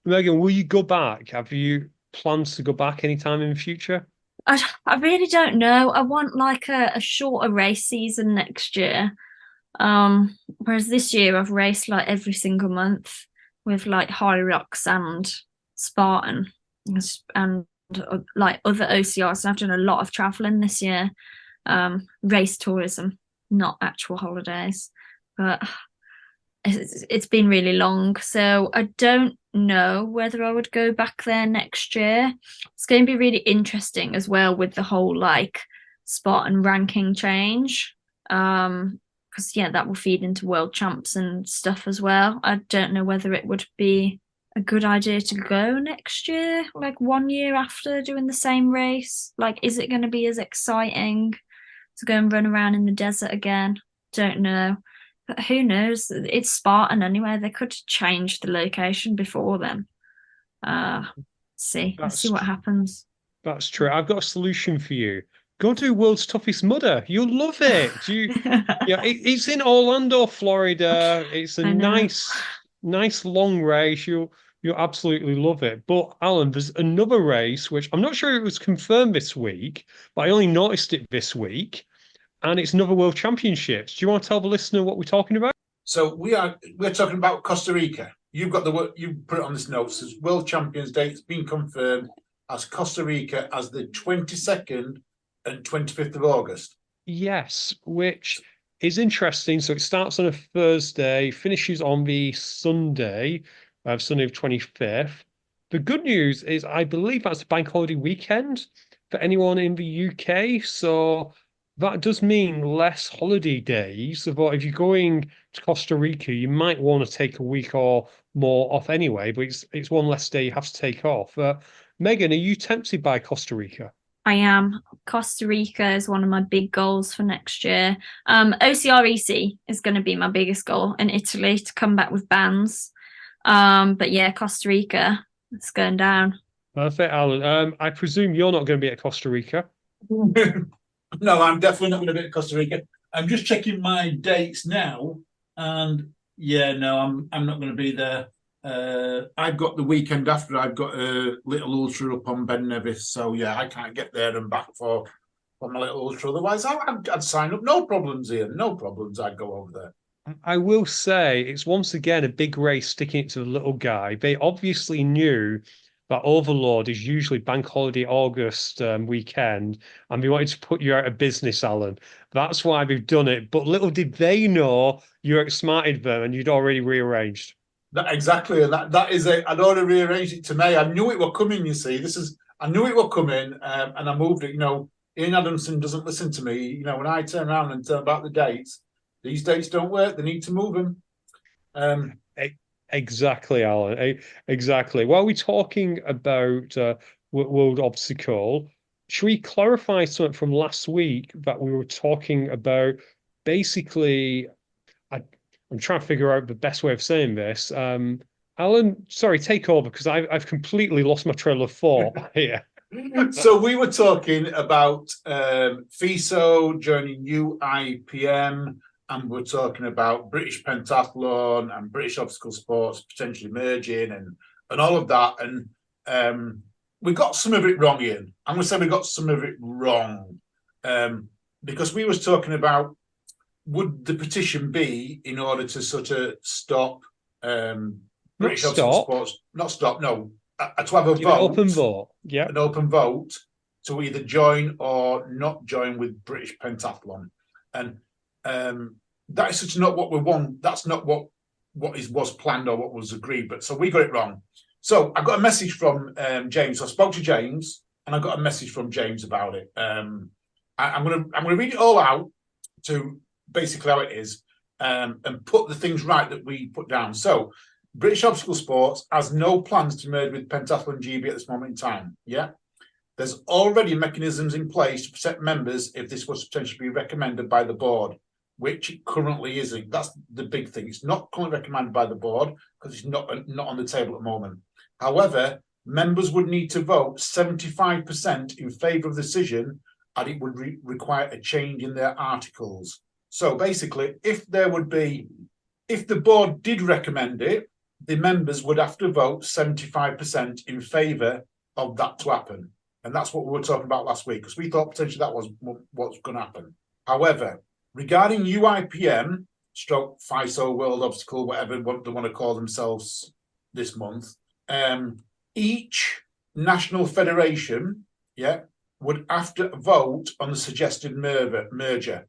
Megan, will you go back? Have you plans to go back anytime in the future? I really don't know. I want like a shorter race season next year. Whereas this year I've raced like every single month with like High Rocks and Spartan and like other OCRs. And I've done a lot of traveling this year. Race tourism, not actual holidays, but it's been really long, so I don't know whether I would go back there next year. It's going to be really interesting as well with the whole like Spartan ranking change, because yeah, that will feed into world champs and stuff as well. I don't know whether it would be a good idea to go next year, like 1 year after doing the same race. Like, is it going to be as exciting to go and run around in the desert again? Don't know. But who knows? It's Spartan anyway. They could change the location before then. Let's see what happens. That's true. I've got a solution for you. Go do World's Toughest Mudder. You'll love it. It's in Orlando, Florida. It's a nice long race. You'll absolutely love it. But Alan, there's another race which I'm not sure it was confirmed this week, but I only noticed it this week, and it's another World Championships. Do you want to tell the listener what we're talking about? So we're talking about Costa Rica. You put it on this note. Says World Champions date's been confirmed as Costa Rica as the 22nd and 25th of August. Yes, which is interesting. So it starts on a Thursday, finishes on the Sunday of 25th. The good news is I believe that's a bank holiday weekend for anyone in the UK. So that does mean less holiday days. But if you're going to Costa Rica, you might want to take a week or more off anyway, but it's one less day you have to take off. Megan, are you tempted by Costa Rica? I am. Costa Rica is one of my big goals for next year. OCREC is going to be my biggest goal in Italy to come back with bands. But yeah, Costa Rica, it's going down. Perfect, Alan. I presume you're not going to be at Costa Rica. No, I'm definitely not going to be at Costa Rica. I'm just checking my dates now, and yeah, no, I'm not going to be there. I've got the weekend after. I've got a little ultra up on Ben Nevis, so yeah, I can't get there and back for my little ultra. Otherwise, I'd sign up. No problems, Ian. No problems. I'd go over there. I will say it's once again a big race sticking it to the little guy. They obviously knew that Overlord is usually bank holiday August weekend, and they wanted to put you out of business, Alan. That's why they've done it. But little did they know you outsmarted them and you'd already rearranged. That exactly, and that is it. I'd already rearranged it to May. I knew it were coming. You see, I knew it were coming, and I moved it. Ian Adamson doesn't listen to me. When I turn around and tell about the dates, these dates don't work. They need to move them. Exactly, Alan. Exactly. While we're talking about World Obstacle, should we clarify something from last week that we were talking about? Basically, I'm trying to figure out the best way of saying this. Alan, sorry, take over because I've completely lost my trail of thought here. So we were talking about FISO joining UIPM, and we're talking about British Pentathlon and British Obstacle Sports potentially merging and all of that. And we got some of it wrong, Ian. I'm going to say we got some of it wrong because we was talking about would the petition be in order to sort of stop British Obstacle Sports? Not stop, no. To have a vote, open vote, yeah, an open vote to either join or not join with British Pentathlon, and that is such not what we want. That's not what was planned or what was agreed. But so we got it wrong. So I got a message from James. So I spoke to James, and I got a message from James about it. I'm gonna read it all out to basically how it is, and put the things right that we put down. So. British Obstacle Sports has no plans to merge with Pentathlon GB at this moment in time. Yeah. There's already mechanisms in place to protect members if this was potentially be recommended by the board, which it currently isn't. That's the big thing. It's not currently recommended by the board because it's not on the table at the moment. However, members would need to vote 75% in favour of the decision, and it would require a change in their articles. So basically, if the board did recommend it, the members would have to vote 75% in favour of that to happen. And that's what we were talking about last week, because we thought potentially that was what's going to happen. However, regarding UIPM, stroke FISO, World Obstacle, whatever they want to call themselves this month, each national federation, would have to vote on the suggested merger.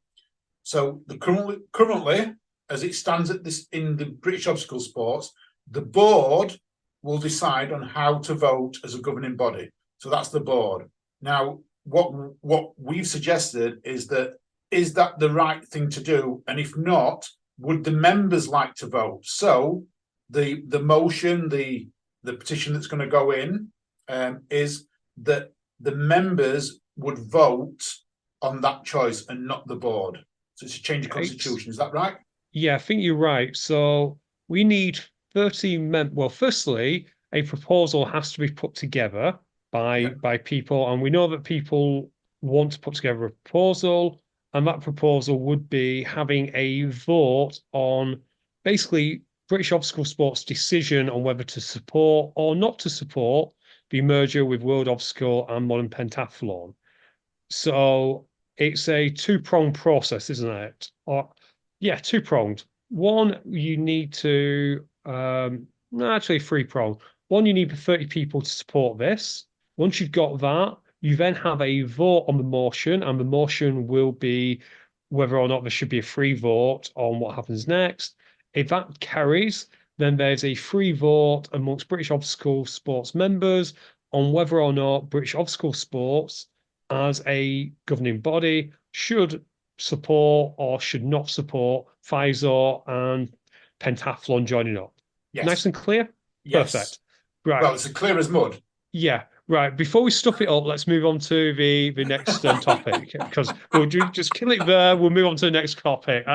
So currently, as it stands in the British Obstacle Sports, the board will decide on how to vote as a governing body. So that's the board. Now, what we've suggested is that the right thing to do? And if not, would the members like to vote? So the motion, the petition that's going to go in is that the members would vote on that choice and not the board. So it's a change of constitution. Is that right? Yeah, I think you're right. So we need 30 well, firstly, a proposal has to be put together by people, and we know that people want to put together a proposal, and that proposal would be having a vote on basically British Obstacle Sports' decision on whether to support or not to support the merger with World Obstacle and Modern Pentathlon. So it's a two-pronged process, isn't it? Two-pronged. One, you need to actually three-pronged. One, you need 30 people to support this. Once you've got that, you then have a vote on the motion, and the motion will be whether or not there should be a free vote on what happens next. If that carries, then there's a free vote amongst British Obstacle Sports members on whether or not British Obstacle Sports as a governing body should support or should not support FISO and Pentathlon joining up. Yes. Nice and clear? Yes. Perfect. Right. Well, it's as clear as mud. Yeah, right. Before we stuff it up, let's move on to the next topic, because we'll just kill it there. We'll move on to the next topic.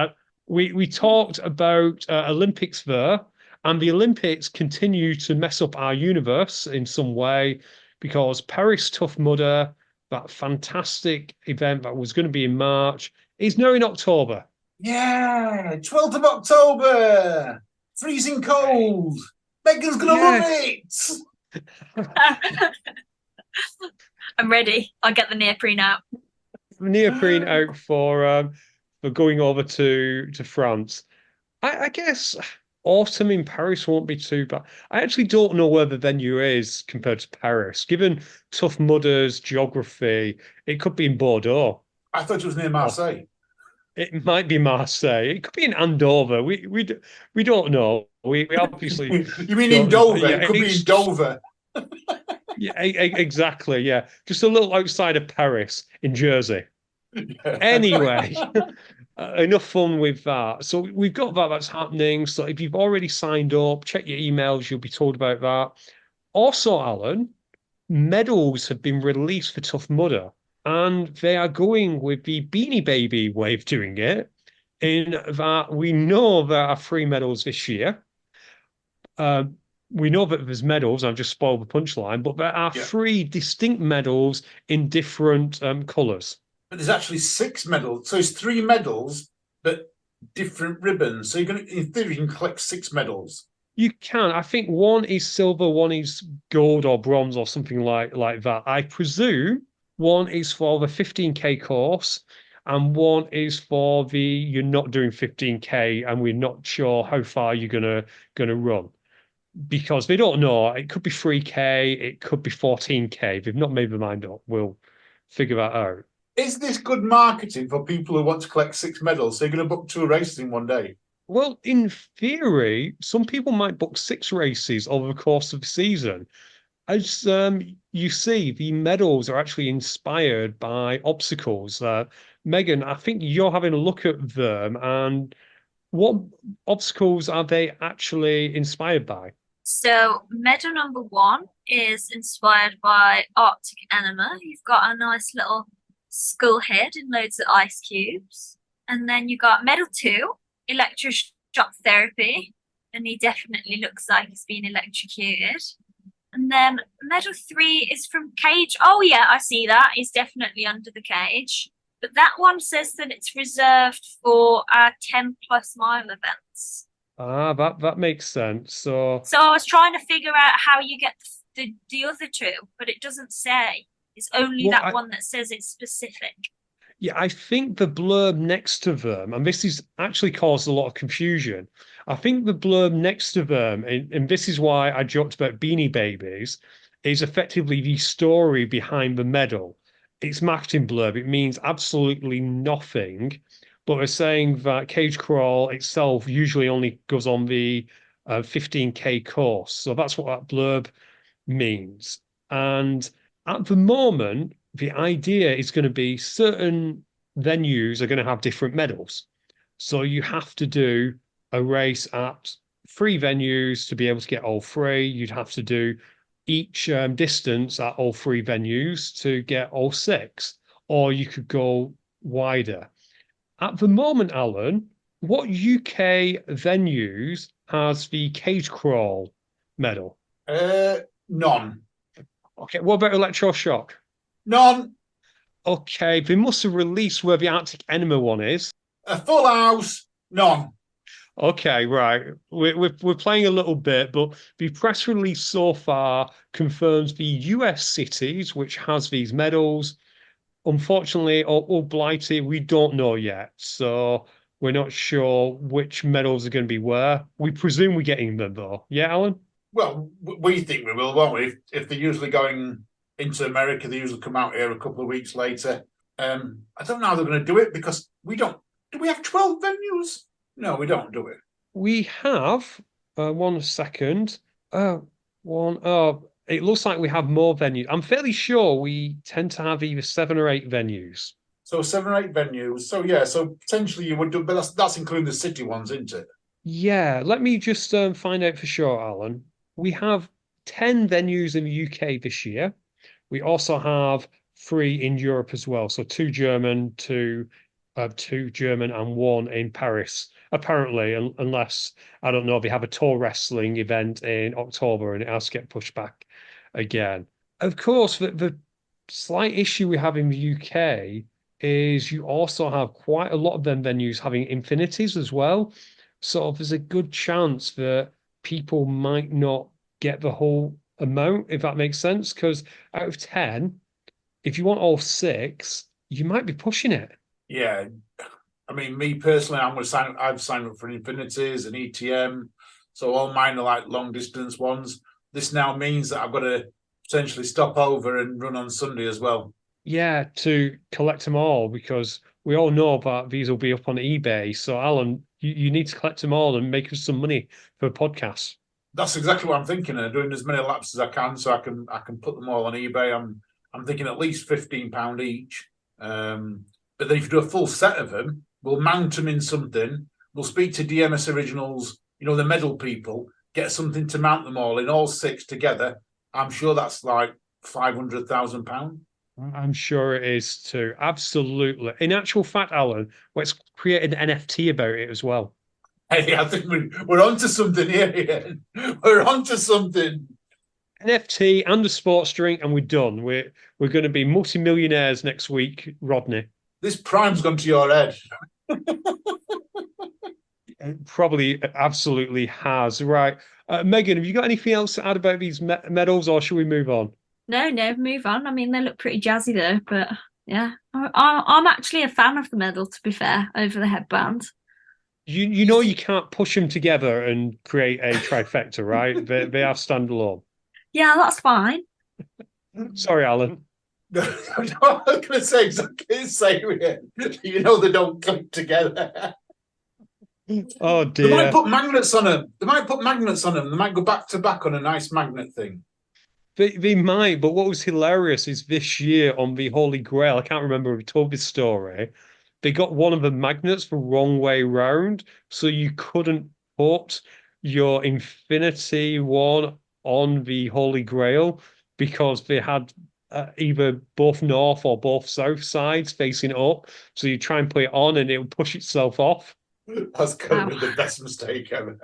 We talked about Olympics there, and the Olympics continue to mess up our universe in some way, because Paris Tough Mudder that fantastic event that was going to be in March is now in October. Yeah, 12th of October. Freezing cold. Megan's gonna love it. I'm ready. I'll get the neoprene out. Neoprene out for going over to France. I guess autumn in Paris won't be too bad. I actually don't know where the venue is compared to Paris. Given Tough Mudder's geography, it could be in Bordeaux. I thought it was near Marseille. It might be Marseille. It could be in Andover. We don't know. We obviously You mean in don't know. Dover? Yeah, It could be in Dover. yeah, exactly. Yeah, just a little outside of Paris in Jersey. Anyway, enough fun with that. So we've got that. That's happening. So if you've already signed up, check your emails. You'll be told about that. Also, Alan, medals have been released for Tough Mudder, and they are going with the Beanie Baby way of doing it. In that we know there are 3 medals this year. We know that there's medals. I've just spoiled the punchline, but there are 3 distinct medals in different colours. But there's actually 6 medals. So it's 3 medals, but different ribbons. So you're going to, in theory, you can collect 6 medals. You can. I think one is silver, one is gold or bronze or something like that. I presume one is for the 15K course and one is for the you're not doing 15K and we're not sure how far you're gonna run. Because they don't know. It could be 3K, it could be 14K. They've not made their mind up. We'll figure that out. Is this good marketing for people who want to collect 6 medals? So you're going to book 2 races in one day? Well, in theory, some people might book 6 races over the course of the season. As you see, the medals are actually inspired by obstacles. Megan, I think you're having a look at them, and what obstacles are they actually inspired by? So medal number 1 is inspired by Arctic Enema. You've got a nice little skull head and loads of ice cubes. And then you got medal 2, electroshock therapy. And he definitely looks like he's been electrocuted. And then medal 3 is from cage. Oh yeah, I see that. He's definitely under the cage. But that one says that it's reserved for our 10+ mile events. Ah, that makes sense. So I was trying to figure out how you get the other 2, but it doesn't say. It's only that one that says it's specific. Yeah, I think the blurb next to them, and this is actually caused a lot of confusion. I think the blurb next to them, and this is why I joked about Beanie Babies, is effectively the story behind the medal. It's marketing blurb. It means absolutely nothing. But they're saying that cage crawl itself usually only goes on the 15K course. So that's what that blurb means. And at the moment, the idea is going to be certain venues are going to have different medals. So you have to do a race at 3 venues to be able to get all 3. You'd have to do each distance at all 3 venues to get all 6, or you could go wider. At the moment, Alan, what UK venues has the cage crawl medal? None. Okay, what about electroshock? None. Okay, they must have released where the Arctic Enema one is. A full house. None. Okay, right. We're playing a little bit, but the press release so far confirms the US cities which has these medals. Unfortunately, or blighted, we don't know yet. So we're not sure which medals are going to be where. We presume we're getting them though. Yeah, Alan? Well, we think we will, won't we? If they're usually going into America, they usually come out here a couple of weeks later. I don't know how they're going to do it because we don't. Do we have 12 venues? No, we don't, do we? We have, 1 second. It looks like we have more venues. I'm fairly sure we tend to have either 7 or 8 venues. So 7 or 8 venues. So yeah, so potentially you would do, but that's including the city ones, isn't it? Yeah, let me just find out for sure, Alan. We have 10 venues in the UK this year. We also have 3 in Europe as well. So 2 German, 2 German, and 1 in Paris. Apparently, unless I don't know, they have a tour wrestling event in October and it has to get pushed back again. Of course, the slight issue we have in the UK is you also have quite a lot of them venues having infinities as well. So there's a good chance that people might not get the whole amount, if that makes sense. Because out of 10, if you want all 6, you might be pushing it. Yeah. I mean, me personally, I've signed up for Infinities and ETM. So all mine are like long distance ones. This now means that I've got to potentially stop over and run on Sunday as well. Yeah, to collect them all because we all know that these will be up on eBay. So, Alan, you need to collect them all and make us some money for a podcast. That's exactly what I'm thinking of, doing as many laps as I can so I can put them all on eBay. I'm thinking at least £15 each. But then if you do a full set of them, we'll mount them in something. We'll speak to DMS Originals, the medal people, get something to mount them all 6 together. I'm sure that's like £500,000. I'm sure it is too. Absolutely. In actual fact, Alan, let's create an NFT about it as well. Hey, I think we're onto something here, Ian. We're onto something. NFT and a sports drink, and we're done. We're going to be multimillionaires next week, Rodney. This prime's gone to your head. It probably absolutely has. Right. Megan, have you got anything else to add about these medals, or should we move on? No, move on. I mean, they look pretty jazzy though, but yeah, I'm actually a fan of the medal, to be fair, over the headband. You know you can't push them together and create a trifecta, right? They are standalone. Yeah, that's fine. Sorry, Alan. No, I was going to say exactly the same. They don't click together. Oh dear. They might put magnets on them. They might go back to back on a nice magnet thing. They might, but what was hilarious is this year on the Holy Grail, I can't remember if we told this story, they got one of the magnets the wrong way round, so you couldn't put your Infinity one on the Holy Grail because they had either both north or both south sides facing up. So you try and put it on and it will push itself off. That's going to be the best mistake ever.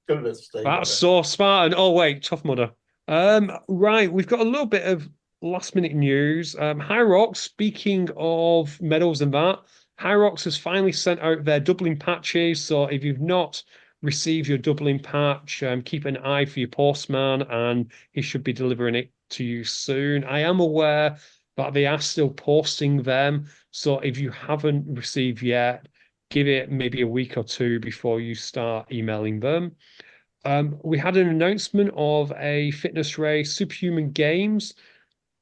That's so smart. And oh wait, Tough Mudder. Right, we've got a little bit of last minute news. High Rocks, speaking of medals and that, High Rocks has finally sent out their doubling patches. So if you've not received your doubling patch, keep an eye for your postman and he should be delivering it to you soon. I am aware that they are still posting them. So if you haven't received yet, give it maybe a week or 2 before you start emailing them. We had an announcement of a fitness race, Superhuman Games.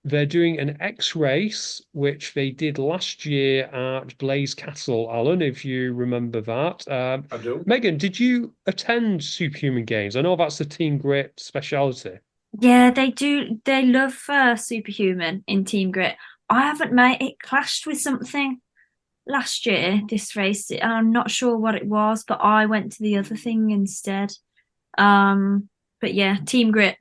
They're doing an X race, which they did last year at Blaze Castle, Alan, if you remember that. I do. Megan, did you attend Superhuman Games? I know that's the Team Grit speciality. Yeah, they do. They love Superhuman in Team Grit. I haven't, mate. It clashed with something last year, this race. I'm not sure what it was, but I went to the other thing instead. But yeah, Team Grit,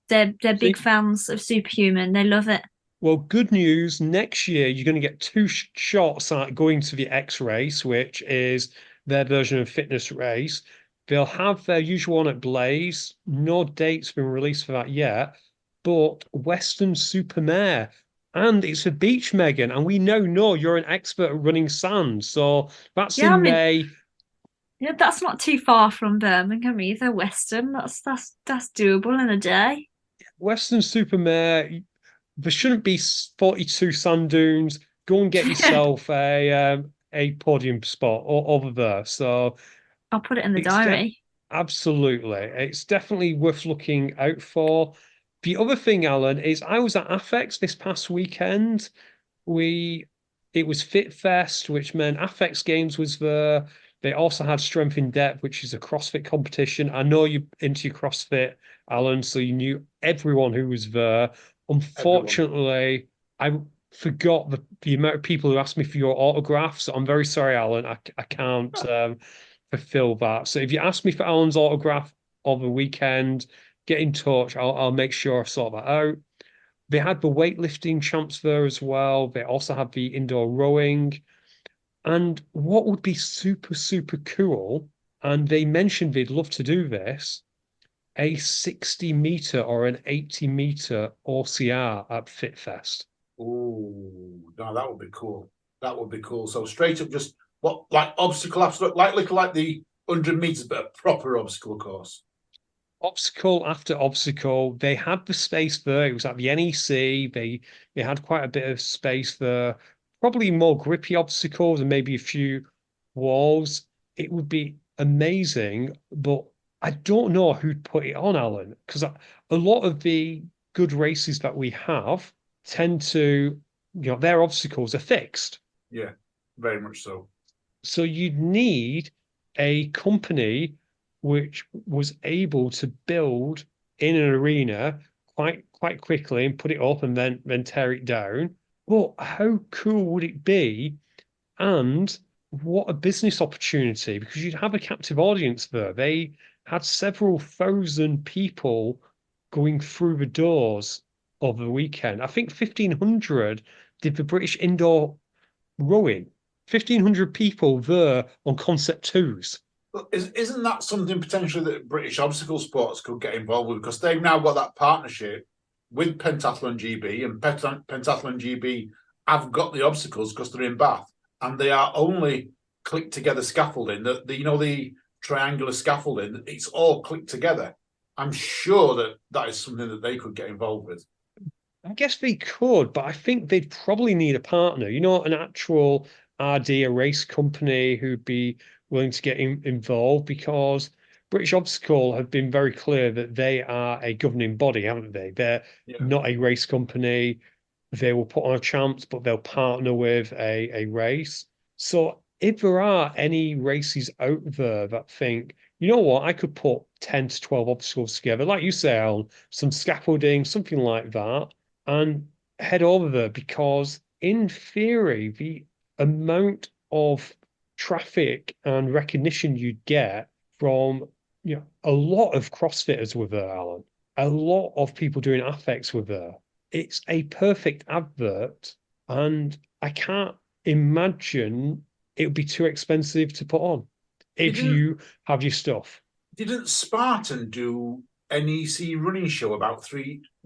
they're big fans of Superhuman. They love it. Well, good news. Next year, you're going to get 2 shots at going to the X race, which is their version of fitness race. They'll have their usual one at Blaze. No date's been released for that yet, but Western Supermare. And it's a beach, Megan. And we now know you're an expert at running sand. So that's in May. Yeah, that's not too far from Birmingham either. Western, that's doable in a day. Western Supermare, there shouldn't be 42 sand dunes. Go and get yourself a podium spot over there. So I'll put it in the diary. Absolutely. It's definitely worth looking out for. The other thing, Alan, is I was at Affex this past weekend. It was Fit Fest, which meant Affex Games was there. They also had Strength in Depth, which is a CrossFit competition. I know you're into your CrossFit, Alan, so you knew everyone who was there. Unfortunately, I forgot the amount of people who asked me for your autograph. So I'm very sorry, Alan. I can't fulfill that. So if you ask me for Alan's autograph of the weekend, get in touch. I'll make sure I sort that out. They had the weightlifting champs there as well. They also had the indoor rowing. And what would be super, super cool, and they mentioned they'd love to do this, a 60 meter or an 80 meter OCR at FitFest. Oh, no, that would be cool. That would be cool. So straight up, just what, like obstacle, like the 100 meters, but a proper obstacle course. Obstacle after obstacle. They had the space there. It was at the NEC. They had quite a bit of space there. Probably more grippy obstacles and maybe a few walls. It would be amazing, but I don't know who'd put it on, Alan, because a lot of the good races that we have tend to, their obstacles are fixed. Yeah, very much so. So you'd need a company which was able to build in an arena quite quickly and put it up and then tear it down. But how cool would it be? And what a business opportunity, because you'd have a captive audience there. They had several thousand people going through the doors over the weekend. I think 1,500 did the British indoor rowing. 1,500 people there on concept twos. But isn't that something potentially that British obstacle sports could get involved with? Because they've now got that partnership with Pentathlon GB, and Pentathlon GB have got the obstacles because they're in Bath, and they are only clicked together scaffolding. The triangular scaffolding, it's all clicked together. I'm sure that is something that they could get involved with. I guess they could, but I think they'd probably need a partner, an actual RD, a race company who'd be willing to get involved, because British Obstacle have been very clear that they are a governing body, haven't they? They're not a race company. They will put on a champs, but they'll partner with a race. So if there are any races out there that think, you know what, I could put 10 to 12 obstacles together, like you say, Alan, some scaffolding, something like that, and head over there, because in theory, the amount of traffic and recognition you'd get from a lot of CrossFitters with there, Alan, a lot of people doing affects with there. It's a perfect advert, and I can't imagine it would be too expensive to put on if you have your stuff. Didn't Spartan do NEC running show about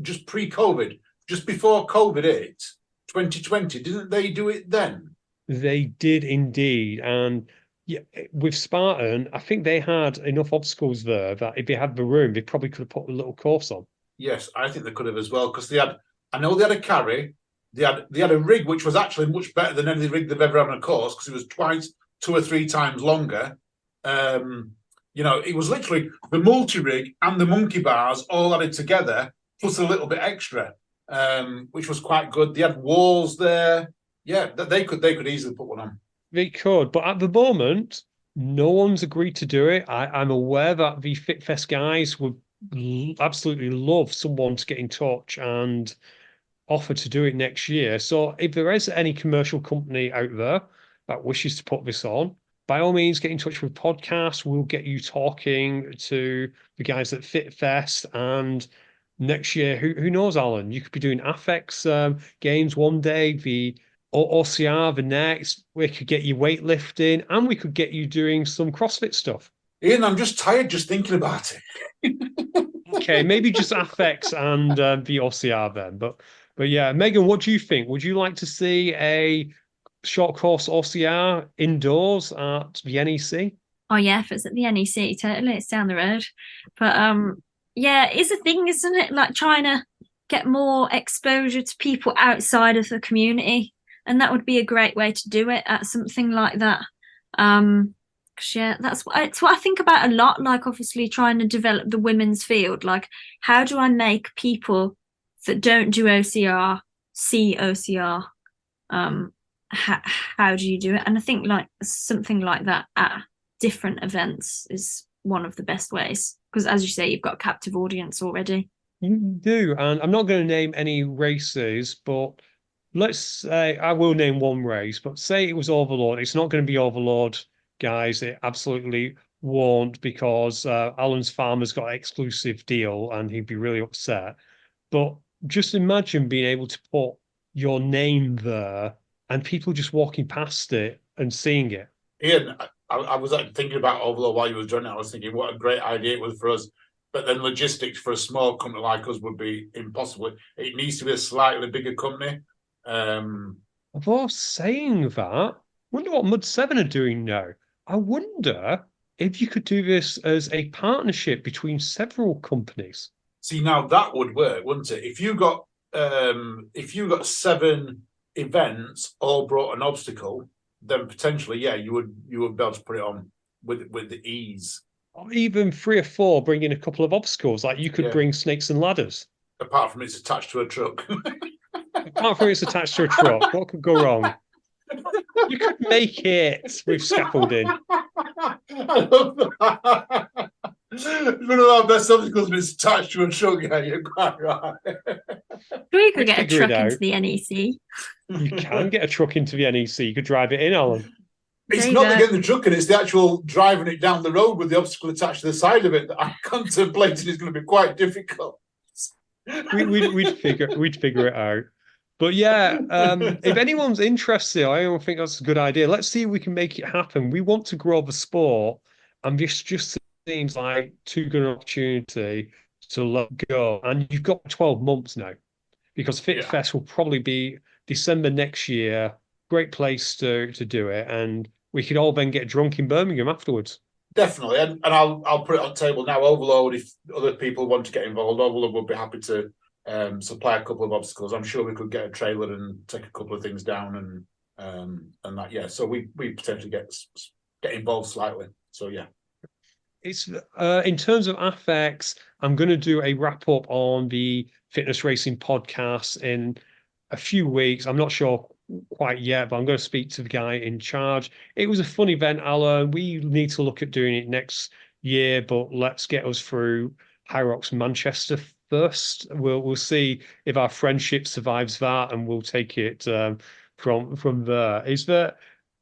just pre-COVID? Just before COVID hit, 2020, didn't they do it then? They did indeed. And yeah, with Spartan, I think they had enough obstacles there that if they had the room, they probably could have put a little course on. Yes, I think they could have as well, because I know they had a carry, they had a rig which was actually much better than any rig they've ever had on a course, because it was 2 or 3 times longer. It was literally the multi-rig and the monkey bars all added together, plus a little bit extra. Which was quite good. They had walls there. Yeah, they could easily put one on. They could, but at the moment, no one's agreed to do it. I'm aware that the FitFest guys would absolutely love someone to get in touch and offer to do it next year. So if there is any commercial company out there that wishes to put this on, by all means, get in touch with podcasts. We'll get you talking to the guys at FitFest, and next year, who knows, Alan? You could be doing Affex games one day, the OCR the next. We could get you weightlifting, and we could get you doing some CrossFit stuff. Ian, I'm just tired just thinking about it. Okay, maybe just Affex and the OCR then. But yeah, Megan, what do you think? Would you like to see a short course OCR indoors at the NEC? Oh yeah, if it's at the NEC, totally. It's down the road. But yeah, it's a thing, isn't it? Like trying to get more exposure to people outside of the community, and that would be a great way to do it at something like that. Yeah, that's what I think about a lot. Like obviously trying to develop the women's field. Like, how do I make people that don't do OCR see OCR? How do you do it? And I think like something like that at different events is one of the best ways, because as you say, you've got a captive audience already. You do, and I'm not going to name any races, but let's say I will name one race, but say it was Overlord. It's not going to be Overlord, guys. It absolutely won't, because Alan's farmer's got an exclusive deal and he'd be really upset. But just imagine being able to put your name there and people just walking past it and seeing it. Ian, I was thinking about Overlord while you were doing it. I was thinking what a great idea it was for us. But then logistics for a small company like us would be impossible. It needs to be a slightly bigger company. Although saying that, wonder what Mud 7 are doing now. I wonder if you could do this as a partnership between several companies. See, now that would work, wouldn't it? If you got 7 events all brought an obstacle, then potentially, yeah, you would be able to put it on with the ease. Or even 3 or 4 bringing a couple of obstacles, like you could bring snakes and ladders. Apart from it's attached to a truck. Apart from it's attached to a truck, what could go wrong? You could make it with scaffolding. I love that. One of our best obstacles is attached to a truck. Yeah, you're quite right. We could We'd get a figure it truck into out. the NEC. You can get a truck into the NEC. You could drive it in, Alan. It's There you not go. the getting the truck in, it's the actual driving it down the road with the obstacle attached to the side of it that I'm contemplating is going to be quite difficult. We'd figure it out. But yeah, if anyone's interested, I don't think that's a good idea. Let's see if we can make it happen. We want to grow the sport, and this just seems like too good an opportunity to let go. And you've got 12 months now, because Fit Fest will probably be December next year. Great place to do it, and we could all then get drunk in Birmingham afterwards. Definitely, and I'll put it on the table now. Overload, if other people want to get involved, Overload would be happy to supply a couple of obstacles. I'm sure we could get a trailer and take a couple of things down and that. Yeah, so we potentially get involved slightly. So yeah, it's in terms of affects, I'm going to do a wrap up on the fitness racing podcast in a few weeks. I'm not sure quite yet, but I'm going to speak to the guy in charge. It was a fun event, Alan. We need to look at doing it next year, but let's get us through High Rocks Manchester first. We'll see if our friendship survives that, and we'll take it from there. Is there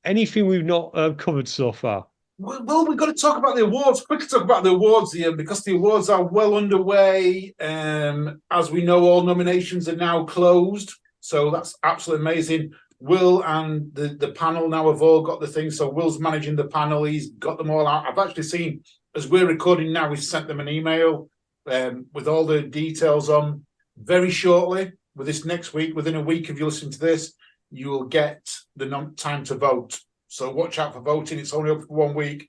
anything we've not covered so far? Well, we've got to talk about the awards. Quickly talk about the awards, Ian, because the awards are well underway. As we know, all nominations are now closed. So that's absolutely amazing. Will and the panel now have all got the things. So Will's managing the panel. He's got them all out. I've actually seen, as we're recording now, we've sent them an email with all the details on. Very shortly, with this next week, within a week of you listening to this, you will get the time to vote. So watch out for voting. It's only up for 1 week.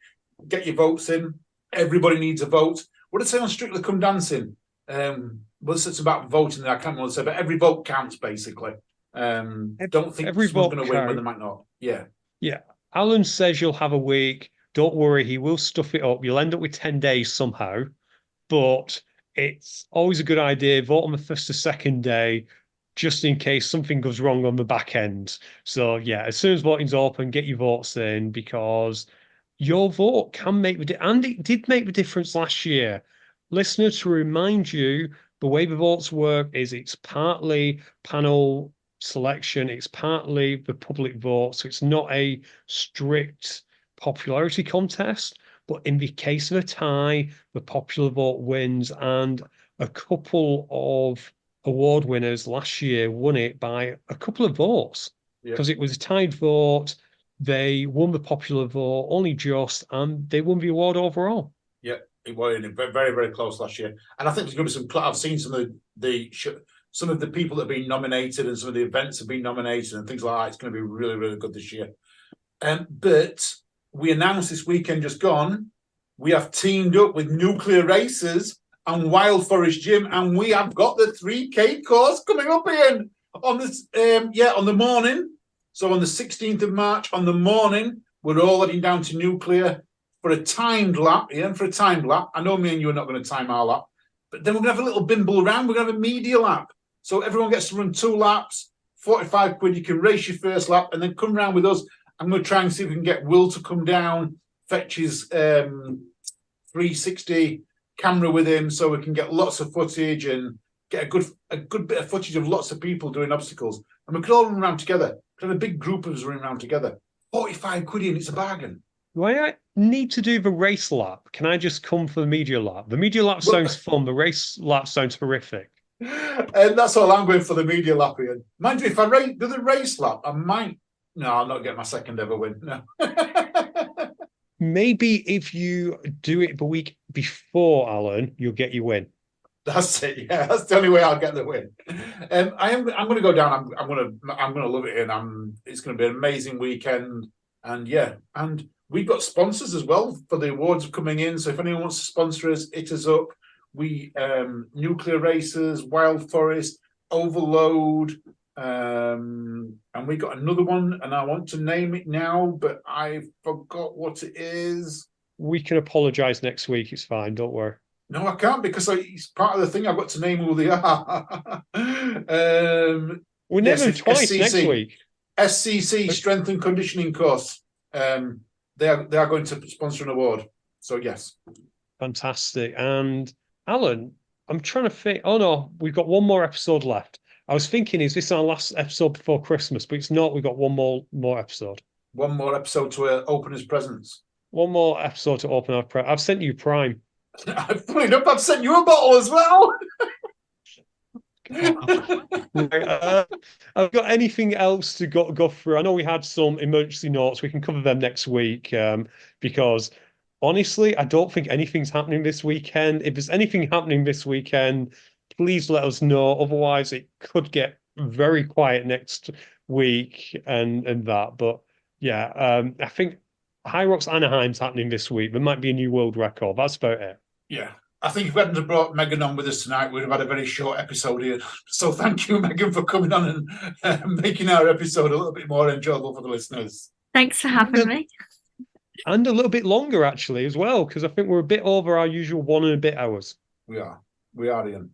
Get your votes in. Everybody needs a vote. What did I say on Strictly Come Dancing? Well, it's about voting. I can't remember what to say, but every vote counts, basically. Don't think every someone's vote going to win when they might not. Yeah. Yeah. Alan says you'll have a week. Don't worry, he will stuff it up. You'll end up with 10 days somehow, but it's always a good idea. Vote on the first or second day, just in case something goes wrong on the back end. So yeah, as soon as voting's open, get your votes in, because your vote can make and it did make the difference last year. Listener, to remind you, the way the votes work is it's partly panel selection, it's partly the public vote, so it's not a strict popularity contest. But in the case of a tie, the popular vote wins, and a couple of award winners last year won it by a couple of votes, because it was a tied vote. They won the popular vote only just, and they won the award overall. Yeah, it was very, very close last year. And I think there's going to be some. I've seen some of the people that have been nominated, and some of the events have been nominated, and things like that. It's going to be really, really good this year. But we announced this weekend just gone, we have teamed up with Nuclear Racers and Wild Forest Gym, and we have got the 3K course coming up, Ian, on this. On the morning. So on the 16th of March, on the morning, we're all heading down to Nuclear for a timed lap, Ian, for a timed lap. I know me and you are not going to time our lap, but then we're going to have a little bimble round. We're going to have a media lap. So everyone gets to run 2 laps, 45 quid. You can race your first lap and then come round with us. I'm going to try and see if we can get Will to come down, fetch his 360 camera with him, so we can get lots of footage and get a good bit of footage of lots of people doing obstacles. And we could all run around together. We could have a big group of us running around together. 45 quid in, it's a bargain. Do I need to do the race lap? Can I just come for the media lap? The media lap sounds fun. The race lap sounds horrific. And that's all I'm going for, the media lap, Ian. Mind you, if I do the race lap, I might. No, I'll not get my second ever win. No. Maybe if you do it the week before, Alan, you'll get your win. That's it. Yeah, that's the only way I'll get the win. I'm going to go down. I'm going to love it, and it's going to be an amazing weekend. And yeah, and we've got sponsors as well for the awards coming in. So if anyone wants to sponsor us, hit us up. We Nuclear Racers, Wild Forest, Overload, and we got another one, and I want to name it now, but I forgot what it is. We can apologise next week. It's fine. Don't worry. No, I can't, because it's part of the thing. I've got to name who they are. We'll name them twice SCC. next week. SCC Strength and Conditioning Course. They are going to sponsor an award. So yes. Fantastic. And Alan, I'm trying to think. Oh no, we've got one more episode left. I was thinking, is this our last episode before Christmas? But it's not. We've got one more episode. One more episode to open his presents. One more episode to open our I've sent you Prime. Funny enough, I've sent you a bottle as well. I've got anything else to go through? I know we had some emergency notes. We can cover them next week, because honestly, I don't think anything's happening this weekend. If there's anything happening this weekend, please let us know. Otherwise, it could get very quiet next week and that. But yeah, I think High Rocks Anaheim's happening this week. There might be a new world record. That's about it. Yeah. I think if we hadn't have brought Megan on with us tonight, we'd have had a very short episode here. So thank you, Megan, for coming on and making our episode a little bit more enjoyable for the listeners. Thanks for having me. And a little bit longer, actually, as well, because I think we're a bit over our usual 1 and a bit hours. We are, Ian.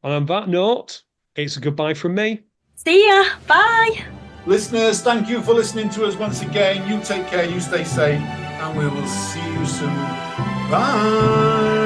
And on that note, it's a goodbye from me. See ya. Bye. Listeners, thank you for listening to us once again. You take care, you stay safe, and we will see you soon. Bye.